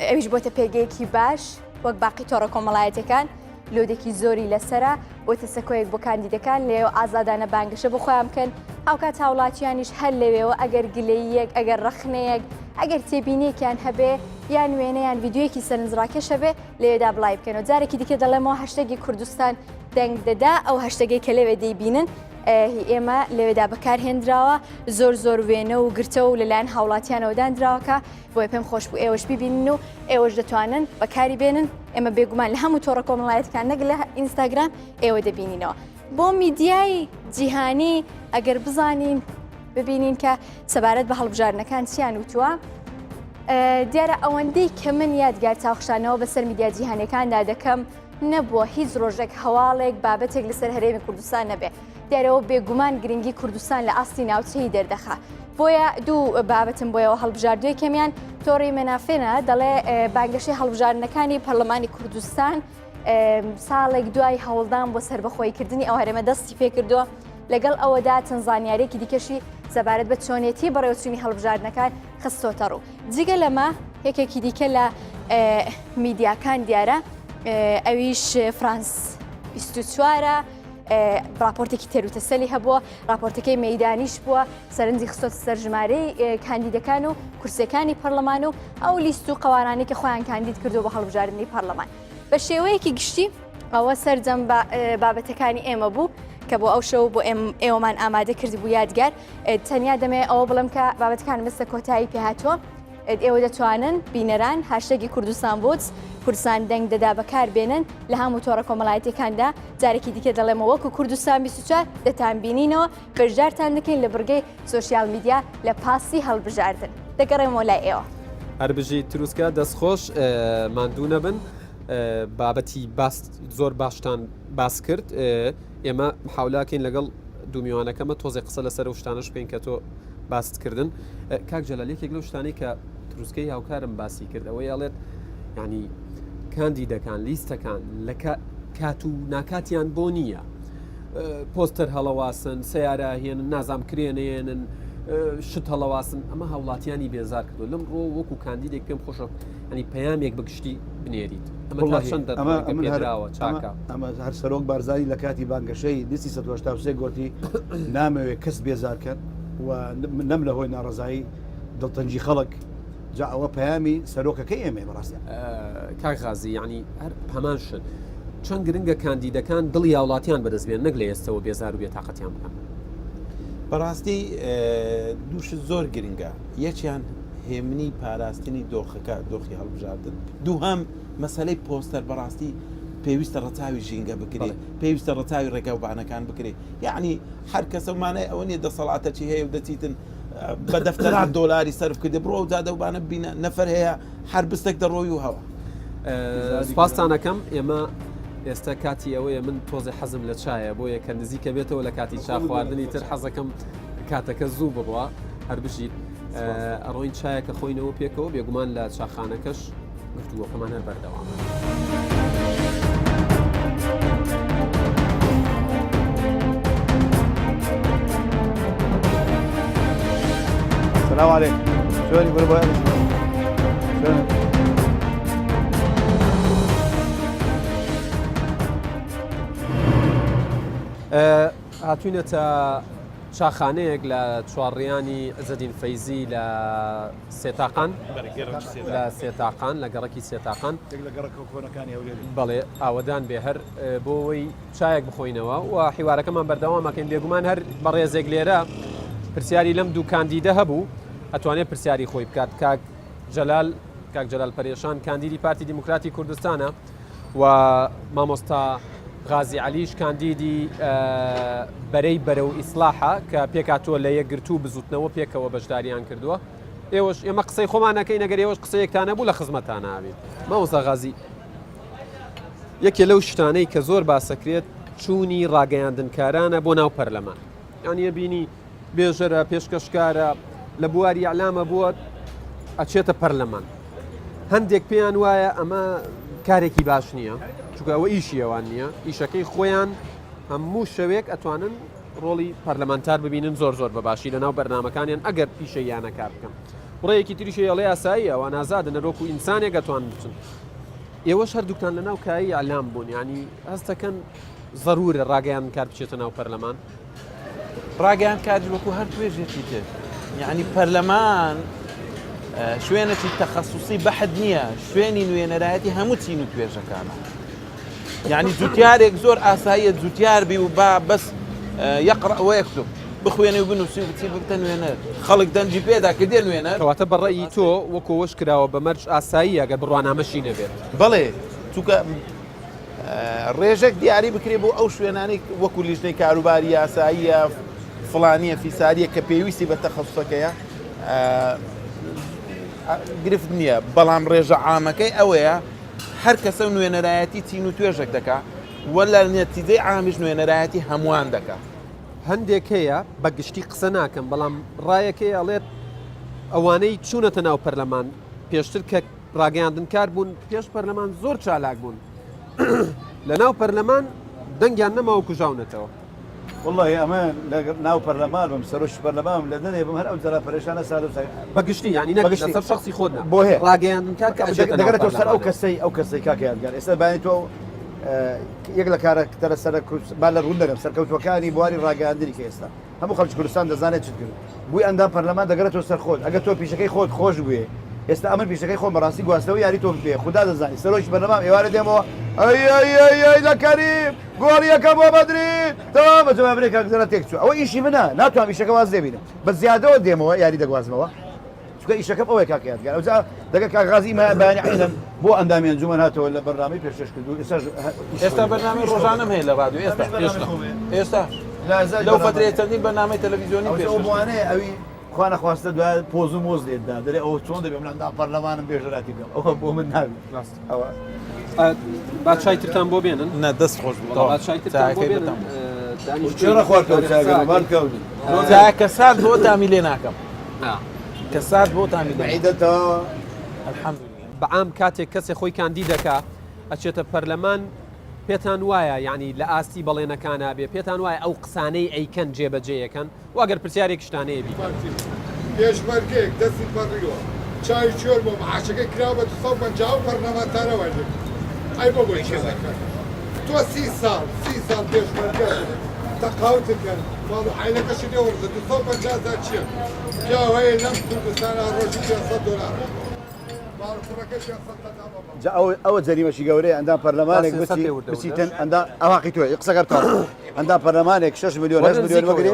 ئەویش بۆتە پێگەیەکی باش وەک باقی تۆڕە کۆمەڵایەتەکان لۆدێکی زۆری لەسرە بۆتە سەکۆیەک بۆ کاندیدەکان لێەوە ئازادانە بانگشە بۆ خۆیان بکەن ئەو کات هاوڵاتیانیش هەر لەوێەوە ئەگەر گلەیەک ئەگەر ڕەخنەیەک ئەگەر تێبینێکیان هەبێ یان وێنەیان ڤیددیوەیەکی سەرنجڕاکێش هەبێ لێدا بڵای بکەن و جارێکی دیکە دەڵێمەوە هەشتەگی کوردستان دەنگ دەدا ئەو هەشتەگەی کە لەوێ دەیبینن ئێمە لەوێدا بەکارهێنراوە زۆر وێنە و گرتە و لەلایەن هاوڵاتیانەوەدانراوەکە بۆی پێم خۆش بوو ئێوەش ببینن و ئێوەش دەتوانن بەکاری بێنن ئێمە بێگومان لە هەموو تۆڕە کۆمەڵایەتەکان نەک لە ئینستاگرام ئێوە دەبینینەوە بۆ میدیای جیهانی ئەگەر بزانین ببینین کە سەبارەت بە هەڵبژارنەکان چیان وتووە دیارە ئەوەندەی کە من یادگار چاوخشانەوە بەسەر میدیا جیهانەکاندا دەکەم نەبووە هیچ ڕۆژێک هەواڵێک بابەتێک لەسەر هەرێمی کوردستان نەبێ دیارەوە بێگومان گرنگی کوردستان لە ئاستی ناوچەی دەردەخا بۆیە دوو بابەتم بۆیەوە هەڵبژاردووی کەمیان تۆڕی مەنافێنە دەڵێ بانگەشەی هەڵبژارنەکانی پەرلەمانی کوردستان ساڵێک دوای هەوڵدان بۆ سربەخۆیکردنی ئەو هەرێمە دەستی پێکردووە لەگەڵ ئەوەدا چەند زانیارێکی دیکەشی سەبارەت بە چۆنیەتی بەڕێوەچوونی هەڵبژاردنەکان خستۆتە ڕوو جگە لەمە یەکێکی دیکە لە میدیاکان دیارە ئەویش فرانس 24 راپۆرتێکی تێروتەسەلی هەبووە راپۆرتەکەی مەیدانیش بووە سەرنجی خستۆتە سەر ژمارەی کاندیدەکان و کورسەکانی پەرلەمان و ئەو لیست و قەوانانی کە خۆیان کاندید کردو بە هەڵبژاردنی پەرلەمان بە شێوەیەکی گشتی ئەوە سەرجەم بابەتەکانی ئێمە بوو کە بۆ ئەو شەو بۆ ئێوەمان ئامادە کردی بوو یادگار تەنیا دەمێ ئەوە بڵم کە بابەتەکان مستە کۆتایی پێهاتووە ئێوە دەتوانن بینەران هاشتێکی کوردستان بۆتس کوردستان دەنگ دەدا بەکار بێنن لە هەموو تۆڕە کۆمەڵایەتەکاندا جارێکی دیکە دەڵێمەوە وەکو کوردستان 24 دەتان بینینەوە بەشدارتان دەکەین لە بڕگەی سۆشیال میدیا لە پاسی هەڵبژاردن دەگەڕێمەوە لای ئێوە هەربژی تروسکە دەستخۆش ماندوو نەبن بابەتی زۆر باشتان باس کرد ئێمە حاولاکەین لەگەڵ دوومیوانەکەمە تۆزی قسە لەسەر و شتانش بکەین کە تۆ باستکردن کاک جەلالێکێک لەو شتانەی کە تروسکەی هاوکارم باسی کرد ئەوەی ئەڵێت ینی کاندیدەکان لیستەکان لە کات و ناکاتیان بۆ نییە پۆستەر هەڵەواسن سیارە هێنن نازام کرێنێنن شت هەڵەواسن ئەمە هاوڵاتیانی بێزار کردو لەم ڕۆ وەکو کاندیدێک پێم خۆشە ئەنی پەیامێک بەگشتی بنێریت ئەمەراوە چاکە ئەمە هەر سەرۆک بارزاری لە کاتی بانگەشەی دیسی 1970 گوتی نامەوێت کەس بێزارکەن و نەم لە هۆی ناڕزایی دڵتەنجی خەڵک جا ئەوە پەیامی سەرۆکەکەی ئێمە بەڕاستی کاک غازی یعنی هەر هەمان شت چەند گرنگە کاندیدەکان دڵی هاوڵاتیان بەدەستبێن نەک لە ئێستەوە بێزار و بێتاقەتیان بکەن بەڕاستی دووش زۆر گرنگە یەکیان هێمنی پاراستنی دۆخەکە دۆخی هەڵبژاردن دووهەم مەسەلەی پۆستەر بەڕاستی پێویستە ڕەچاوی ژینگە بکرێت پێویستە ڕەچاوی ڕێگەوبانەکان بکرێت یعنی هەر کەسەمانەیە ئەوە نیە دەسەڵاتەی هەیە و دەچیتن بە دەفتەرات دۆلاری سەرف کردێ بڕۆ و جادەوبانە بینە نەفەر هەیە هەر بستێک دەڕۆی و هەوە سپاسانەکەم ئێمە ئێستا کاتی ئەوەیە من تۆزی حەزم لە چایە بۆ یەکە نزیکە بێتەوە لە کاتی چا خواردنی تر حەزەکەم کاتەکە زوو بڕوە هەر بژیت ئەڕۆین چایەکە خۆینەوە پێکەوە بێگومان لە چاخانەکەش گفتووەکەمان هەر بەردەوام. السلام عليكم شلونك بربا شلونك هاتوینەتە چاخانەیەک لە چوارڕیانی عزەدین فەیزی لە سێتاقان لە سێتاقان لە گەڕەکی سێتاقان بەڵێ ئاوەدان بێ هەر بۆەوەی چایەک بخۆینەوە و حیوارەکەمان بەردەوامەکەین بێگومان هەر بەڕێزێک لێرە پرسیاری لەم دوو کاندیدە هەبوو ئەتوانێت پرسیاری خۆی بکات کاک جەلال پەرێشان کاندیدی پارتی دیموکراتی کوردستانە و مامۆستا غازی علیش کاندیدی بەرەی بەرەو ئیسلاحە کە پێکاتوە لە یەکگرتوو بزوتنەوە پێکەوە بەشداریان کردووە ئێمە قسەی خۆمان نەکەی نەگەر ئێوەش قسەیەکتانە بوو لە خزمەتانە ئاوین مامۆستا غازی یەکێ لەو شتانەی کە زۆر باسەکرێت چوونی ڕاگەیاندنکارانە بۆ ناو پەرلەمان یانە بینی بێژەرە پێشکەشکارە لە بواری ئەعلامە بووە ئەچێتە پەرلەمان هەندێک پێیان وایە ئەمە کارێکی باش نییە چونکە ئەوە ئیشی ئەوان نییە ئیشەکەی خۆیان هەموو شەوێک ئەتوانن ڕۆڵی پەرلەمانتار ببینن زۆر زۆر بەباشی لەناو بەرنامەکانیان ئەگەر پیشەیانە کار بکەن ڕێیەکی تریشی ئەڵێ ئاسایی ئەوە نازادە نەرۆک و ئینسانێک ئەتوان بچن ئێوەش هەردووکتان لەناو کایی ئەعلام بوون ینی هەستەکەن ضرورە ڕاگەیان کار بچێتە ناو پەرلەمان ڕاگەیان کاتی وەکو هەر توێژێکی تر یعنی پەرلەمان شوێنێکی تەخەسوسی بەحد نییە شوێنی نوێنەرایەتی هەموو چین و توێژەکانە یعنی جوتیارێک زۆر ئاساییە جوتیار بی و با بەس یەقڕە وەیەکتب بخوێنێ و بنووسی بچی بتە نوێنەر خەڵک دەنجی پێدا کە دێ نوێنەر کەواتە بەڕێی تۆ وەکو وەش کراوە بە مەرج ئاسایی ئەگەر بڕوانامەشی نەبێت بەڵێ چونکە ڕێژێک دیاری بکرێ بۆ ئەو شوێنانەی وەکو لیژنەی کاروباری یاساییە فڵانیە فیساریە کە پێویستی بە تەخەسوسەکەیە گرفت نییە بەڵام ڕێژە عامەکەی ئەوەیە هەر کەسە نوێنەرایەتی چین و توێژێک دەکا وەلا نەتیجەی عامیش نوێنەرایەتی هەمووان دەکا هەندێک هەیە بە گشتی قسە ناکەم بەڵام ڕایەکەی ئەڵێت ئەوانەی چوونەتە ناو پەرلەمان پێشتر کە ڕاگەیاندنکار بوون پێش پەرلەمان زۆر چالاک بوون لە ناو پەرلەمان دەنگیان نەما و کوژاونەتەوە والله ئەمە ناو پەرلەمان بم سەرۆش پەرلەمان لە دەنێ بم هەر ئەو جەلا پەرێشانە سادە بەگشتی ینی نەگەشتە شخصی خۆت بۆ هەیە ڕاگەیاندنکار کە دەگەرێتەوە سەر ئەو کەسەی کاکەیانگەر ئێستا باێت تۆ یەک لە کارەکتەرە سەر با لە ڕوون دەگەم سەرکەوتوەکانی بواری ڕاگەاندنی کە ئێستا هەموو خەڵکی کوردستان دەزانێت چ کرد بووی ئەندام پەرلەمان دەگەرێتەوە سەر خۆت ئەگەر تۆ پیشەکەی خۆت خۆش بووێ ئێستا ئەمن پیشەکەی خۆ بەڕاستی گواستەوە یاری تۆ بێ خوددا دەزانی سەرۆکی پەرلەمان ئێوارە دێمەوە ئەی دەکەریم گۆڵیەکە بۆ بەدرین تەوا بە جوابرێک کاکزەلا تێک چوو ئەوە ئیشی منە ناتوانم ئیشەکە واز دەبینم بە زیادەوە دێمەوە یاری دەگوازمەوە چکە ئیشەکەم ئەوەی کاکیاتگار ئەوجا دەگە کاغازی بەیانی عینەن بۆ ئەندامی ئەنجومەن هاتەوە لە بەرنامەی پێشکەش کردو ئێستا بەرنامەی ڕۆژانەم هەیە لە ڕادیۆ ئێستا لەو فترەیە چەندین بەرنامەی تەلەڤیزیۆنی پێشوانەیە ئەوی خوا نەخواستە دوای پۆز و مۆز لێتدا دەرێ ئەوە چۆن دەبێ مندا پەرلەمانم بێژەراتی بکەم ئەوە بۆ من ناوی ئەوە با چایترتان بۆ بێنن نە دەست خۆش بوو چێڕە خواردکەوت کە سات بۆ تامی لێ ناکەم کە سات بۆ تامی بەعیدەتەوە الحەمدولillah بەعام کاتێک کەسێ خۆی کاندی دەکا ئەچێتە پەرلەمان پێتان وایە ینی لە ئاستی بەڵێنەکانە بێ پێتان وایە ئەو قسانەی ئەیکەن جێبەجێیەکەن واگەر پرسیارێک شتانەیە بی پێشمەرگەیەک دەستی پەڕیوە چای چۆر بۆ معاشەکە کراوە 250 پەرلەمانتارەوە ئەی بۆ بۆی کێزەکەن تۆ 30 ساڵ پێشمەرگە تەقاوتەکەن باڵ عینەکەشی لێوەرزە 250 چییە پیاوەیە لەم کوردستانە ڕۆژی 500 دلار ئەوە جەریمەشی گەورەیە ئەندا پەرلەمانێک بچیتن ئەندا ئەواقی توێ قسەکەم تا ئەندا پەرلەمانێک 6 میلیۆن 8 میلیۆن وەگرێ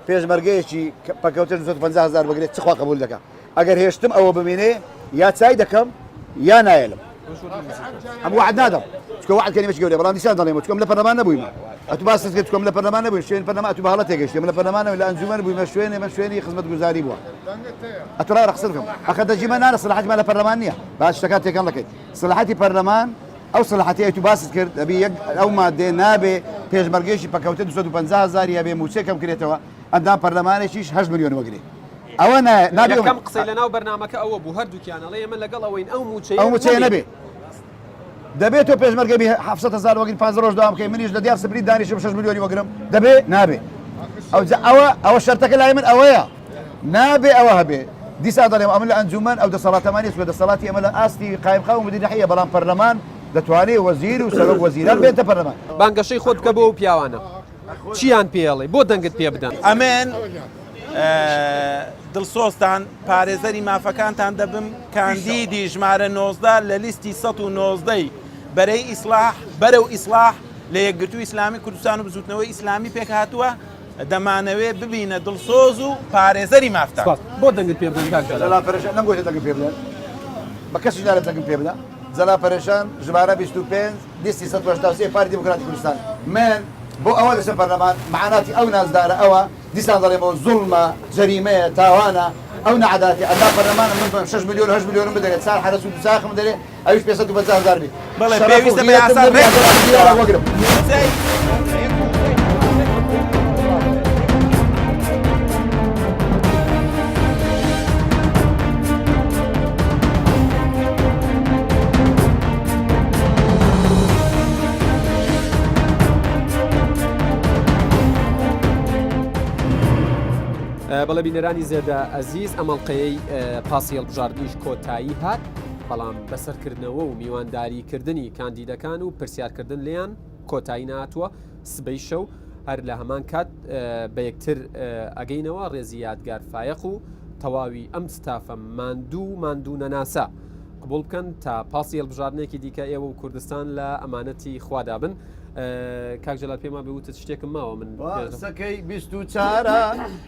پێشمەرگەیەکی پەکەوتن 250,000 بگرێت چخوا قبول دەکەم ئەگەر هێشتم ئەوە بمێنێ یا چای دەکەم یا نایەلم ئەم وعد نادەم چکە وعد کەلیمەشی گەورەیە بەڵام دیسان دەڵێم چکەم لە پەرلەمان نەبوویمە ئەتو باست کرد چکەم لە پەرلەمان نەبووین شوێن پەرلەمان ئەتو بەهەڵە تێگەشتیم لە پەرلەمانەوە لە ئەنجومەن بوویمە شوێنێ شوێنی خزمەتگوزاری بووە ئەتوڕا ڕەخسە بکەم ئەخە دەجیمە نانە سڵاحەتمان لە پەرلەمان نییە باش شتەکان تێکەڵ دەکەیت سڵاحەتی پەرلەمان ئەو سڵاحەتی ئەتو باست کرد دەبی ئەو مادێ نابێ پێشمەرگەیەکی پەکەوتە 250,000 یا بێ موچێکم کرێتەوە ئەندا پەرلەمانێکیش 8 میلیۆن وەگرێ ئەوە نابێ کەم قسەی لەناو بەرنامەکە ئەوە بوو هەردووکیانەڵێ ئێمە لەگەڵ ئەوەین ئەو موچەیە نەبێ دەبێت تۆ پێشمەرگەبی 700,000 وەگری 5 ڕۆژ داوام بکەی منیش لە دیار سپری دانیشم 6 میلیۆنی وەگرم دەبێ نابێ ئەوە شەرتەکە لای من ئەوەیە نابێ ئەوە هەبێ دیسا دەڵێم ئەمە لە ئەنجومەن ئەو دەسەڵاتەمانی سوێ دەسەڵاتی ئەمە لە ئاستی قایمخا و مدیری حیە بەڵام پەرلەمان دەتوانێت وەزیر و سەرۆک وەزیران بێتە پەرلەمان بانگەشەی خۆت بکە بۆ و پیاوانە چیان پێڵێ بۆ دەنگت پێ بدەن ئەمێن دڵسۆستان پارێزەری مافەکانتان دەبم کاندیدی ژمارە 19 لە لیستی 119 بەرەی ئیسلاح بەرەو ئیسلاح لە یەکگرتووی ئیسلامی کوردستان و بزوتنەوەی ئیسلامی پێک هاتووە دەمانەوێت ببینە دڵسۆز و پارێزەری مافتان بۆ دەنگت پێ بدەن زەلا پەرێشان نەمگوێت دەنگم پێ بدەن بە کەسی نارێت دەنگم پێ بدە زەلا پەرێشان ژمارە 25 لیستی 183 پارتی دموکراتی کوردستان من بۆ ئەوە لەسەر پەرلەمان معناتی ئەو نازدارە ئەوە دیسان دەڵێمەوە زوڵمە جەریمەیە تاوانە ئەو نەعاداتی ئەدا پەرلەمانە من 6 میلیۆن 8 میلیۆن بدەرێت سار حرەس و دوساخم دەرێ ئەویش 550,000 بێت بەڵێ پێویستە بە یاسا وەگرم بەڵێ بینەرانی زێدە ئەزیز ئەمەڵقەیەی پاسی هەڵبژاردنیش کۆتایی هات بەڵام بەسەرکردنەوە و میوانداریکردنی کاندیدەکان و پرسیارکردن لیان کۆتایی نهاتووە سبەی شەو هەر لە هەمان کات بە یەکتر ئەگەینەوە ڕێزی یادگار فایق و تەواوی ئەم ستافە ماندوو نەناسا قبول بکەن تا پاسی هەڵبژاردنێکی دیکە ئێوە و کوردستان لە ئەمانەتی خوادا بن کاک جەلال پێما بێوتت شتێکم ماوە من پاسەکەی 24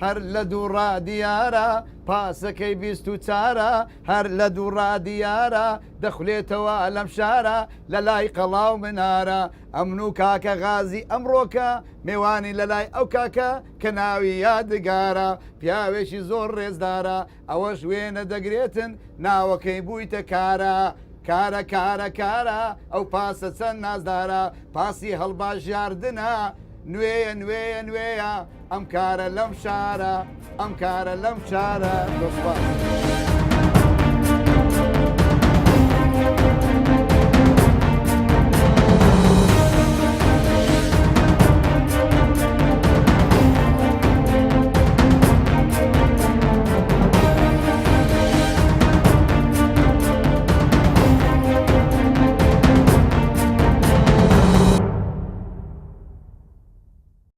هەر لە دووڕا دیارە پاسەکەی 24 هەر لە دووڕا دیارە دەخولێتەوە لەم شارە لە لای قەڵاو منارە ئەمن و کاکە غازی ئەمڕۆکە میوانی لە لای ئەو کاکە کە ناوی یادگارە پیاوێکی زۆر ڕێزدارە ئەوەش وێنە دەگرێتن ناوەکەی بوویتە کارە کارە ئەو پاسە چەند نازدارە پاسی هەڵباژاردنە نوێیە ئەم کارە لەم شارە ئەم کارە لەم شارە دۆسپاس.